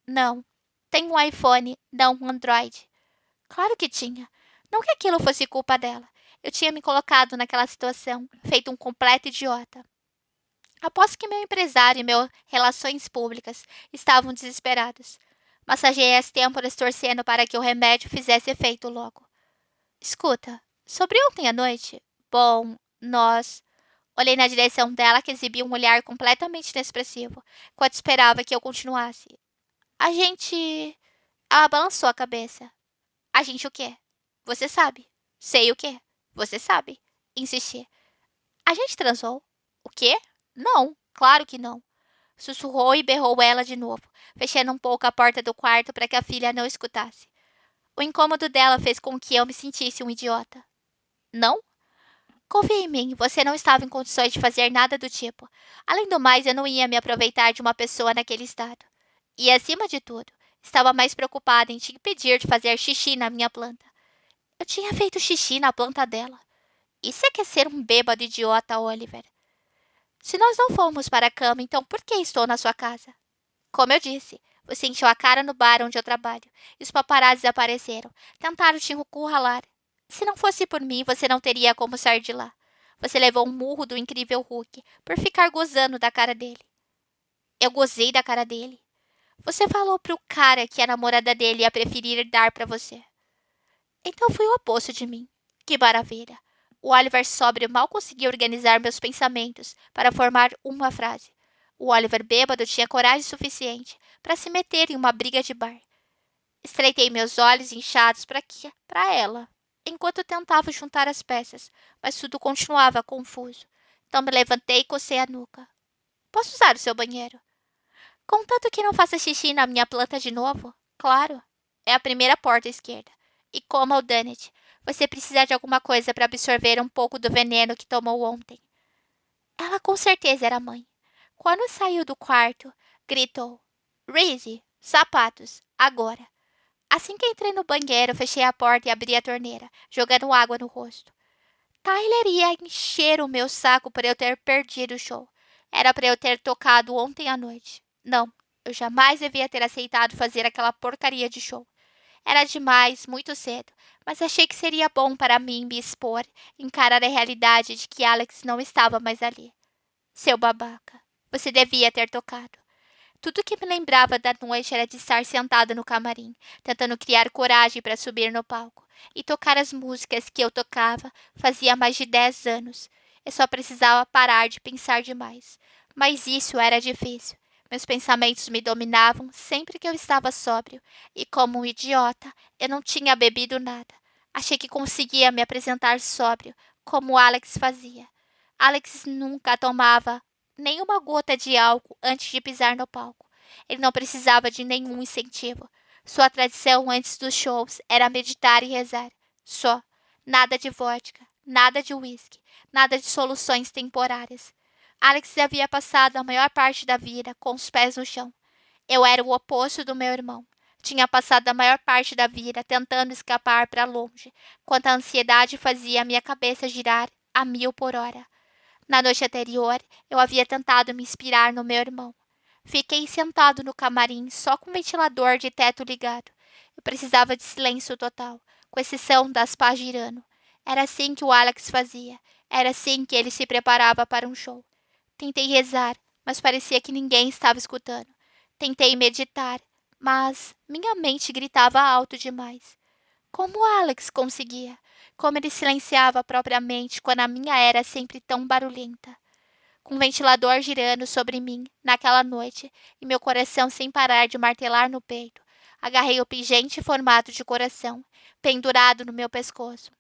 Não. Tenho um iPhone, não um Android. Claro que tinha. Não que aquilo fosse culpa dela. Eu tinha me colocado naquela situação, feito um completo idiota. Aposto que meu empresário e meu relações públicas estavam desesperados. Massageei as têmporas torcendo para que o remédio fizesse efeito logo. Escuta, sobre ontem à noite? Bom, nós... Olhei na direção dela, que exibia um olhar completamente inexpressivo, enquanto esperava que eu continuasse. A gente... Ela balançou a cabeça. A gente o quê? Você sabe. Sei o quê? Você sabe. Insisti. A gente transou? O quê? Não, claro que não. Sussurrou e berrou ela de novo, fechando um pouco a porta do quarto para que a filha não escutasse. O incômodo dela fez com que eu me sentisse um idiota. Não? Confie em mim, você não estava em condições de fazer nada do tipo. Além do mais, eu não ia me aproveitar de uma pessoa naquele estado. E, acima de tudo, estava mais preocupada em te impedir de fazer xixi na minha planta. Eu tinha feito xixi na planta dela. Isso é que é ser um bêbado idiota, Oliver. Se nós não fomos para a cama, então por que estou na sua casa? Como eu disse, você encheu a cara no bar onde eu trabalho, e os paparazzis apareceram. Tentaram te encurralar. Se não fosse por mim, você não teria como sair de lá. Você levou um murro do incrível Hulk por ficar gozando da cara dele. Eu gozei da cara dele. Você falou pro cara que a namorada dele ia preferir dar para você. Então foi o oposto de mim. Que maravilha. O Oliver sóbrio mal conseguia organizar meus pensamentos para formar uma frase. O Oliver bêbado tinha coragem suficiente para se meter em uma briga de bar. Estreitei meus olhos inchados para ela, enquanto tentava juntar as peças, mas tudo continuava confuso. Então me levantei e cocei a nuca. Posso usar o seu banheiro? Contanto que não faça xixi na minha planta de novo? Claro. É a primeira porta à esquerda. E coma o donut. Você precisa de alguma coisa para absorver um pouco do veneno que tomou ontem. Ela com certeza era mãe. Quando saiu do quarto, gritou: Reese, sapatos, agora. Assim que entrei no banheiro, fechei a porta e abri a torneira, jogando água no rosto. Tyler ia encher o meu saco por eu ter perdido o show. Era para eu ter tocado ontem à noite. Não, eu jamais devia ter aceitado fazer aquela porcaria de show. Era demais, muito cedo, mas achei que seria bom para mim me expor, encarar a realidade de que Alex não estava mais ali. Seu babaca, você devia ter tocado. Tudo que me lembrava da noite era de estar sentada no camarim, tentando criar coragem para subir no palco e tocar as músicas que eu tocava fazia mais de 10 anos. Eu só precisava parar de pensar demais. Mas isso era difícil. Meus pensamentos me dominavam sempre que eu estava sóbrio, e como um idiota, eu não tinha bebido nada. Achei que conseguia me apresentar sóbrio, como Alex fazia. Alex nunca tomava nem uma gota de álcool antes de pisar no palco. Ele não precisava de nenhum incentivo. Sua tradição antes dos shows era meditar e rezar. Só. Nada de vodka, Nada de uísque, nada de soluções temporárias. Alex havia passado a maior parte da vida com os pés no chão. Eu era o oposto do meu irmão. Tinha passado a maior parte da vida tentando escapar para longe, enquanto a ansiedade fazia minha cabeça girar a 1000 por hora. Na noite anterior, eu havia tentado me inspirar no meu irmão. Fiquei sentado no camarim só com o ventilador de teto ligado. Eu precisava de silêncio total, com exceção das pás girando. Era assim que o Alex fazia. Era assim que ele se preparava para um show. Tentei rezar, mas parecia que ninguém estava escutando. Tentei meditar, mas minha mente gritava alto demais. Como Alex conseguia? Como ele silenciava a própria mente quando a minha era sempre tão barulhenta? Com o ventilador girando sobre mim naquela noite e meu coração sem parar de martelar no peito, agarrei o pingente formato de coração, pendurado no meu pescoço.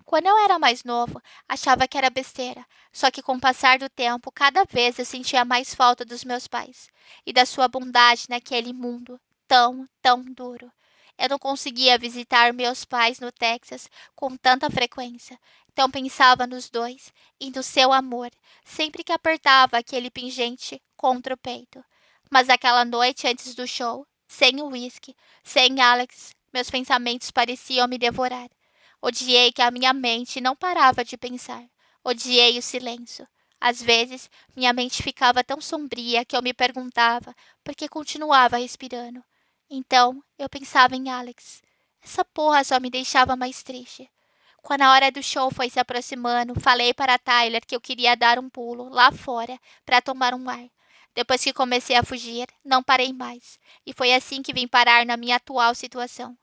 Quando eu era mais novo, achava que era besteira, só que com o passar do tempo, cada vez eu sentia mais falta dos meus pais e da sua bondade naquele mundo tão, tão duro. Eu não conseguia visitar meus pais no Texas com tanta frequência, então pensava nos dois e no seu amor, sempre que apertava aquele pingente contra o peito. Mas aquela noite antes do show, sem o uísque, sem Alex, meus pensamentos pareciam me devorar. Odiei que a minha mente não parava de pensar. Odiei o silêncio. Às vezes, minha mente ficava tão sombria que eu me perguntava por que continuava respirando. Então, eu pensava em Alex. Essa porra só me deixava mais triste. Quando a hora do show foi se aproximando, falei para Tyler que eu queria dar um pulo lá fora para tomar um ar. Depois que comecei a fugir, não parei mais. E foi assim que vim parar na minha atual situação.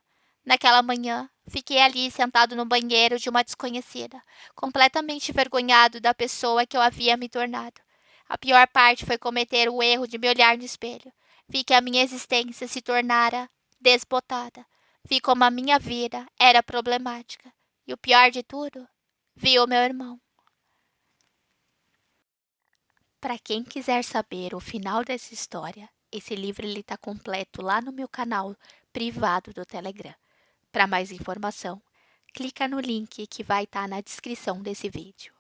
Naquela manhã, fiquei ali sentado no banheiro de uma desconhecida, completamente envergonhado da pessoa que eu havia me tornado. A pior parte foi cometer o erro de me olhar no espelho. Vi que a minha existência se tornara desbotada. Vi como a minha vida era problemática. E o pior de tudo, vi o meu irmão. Para quem quiser saber o final dessa história, esse livro está completo lá no meu canal privado do Telegram. Para mais informação, clica no link que vai estar na descrição desse vídeo.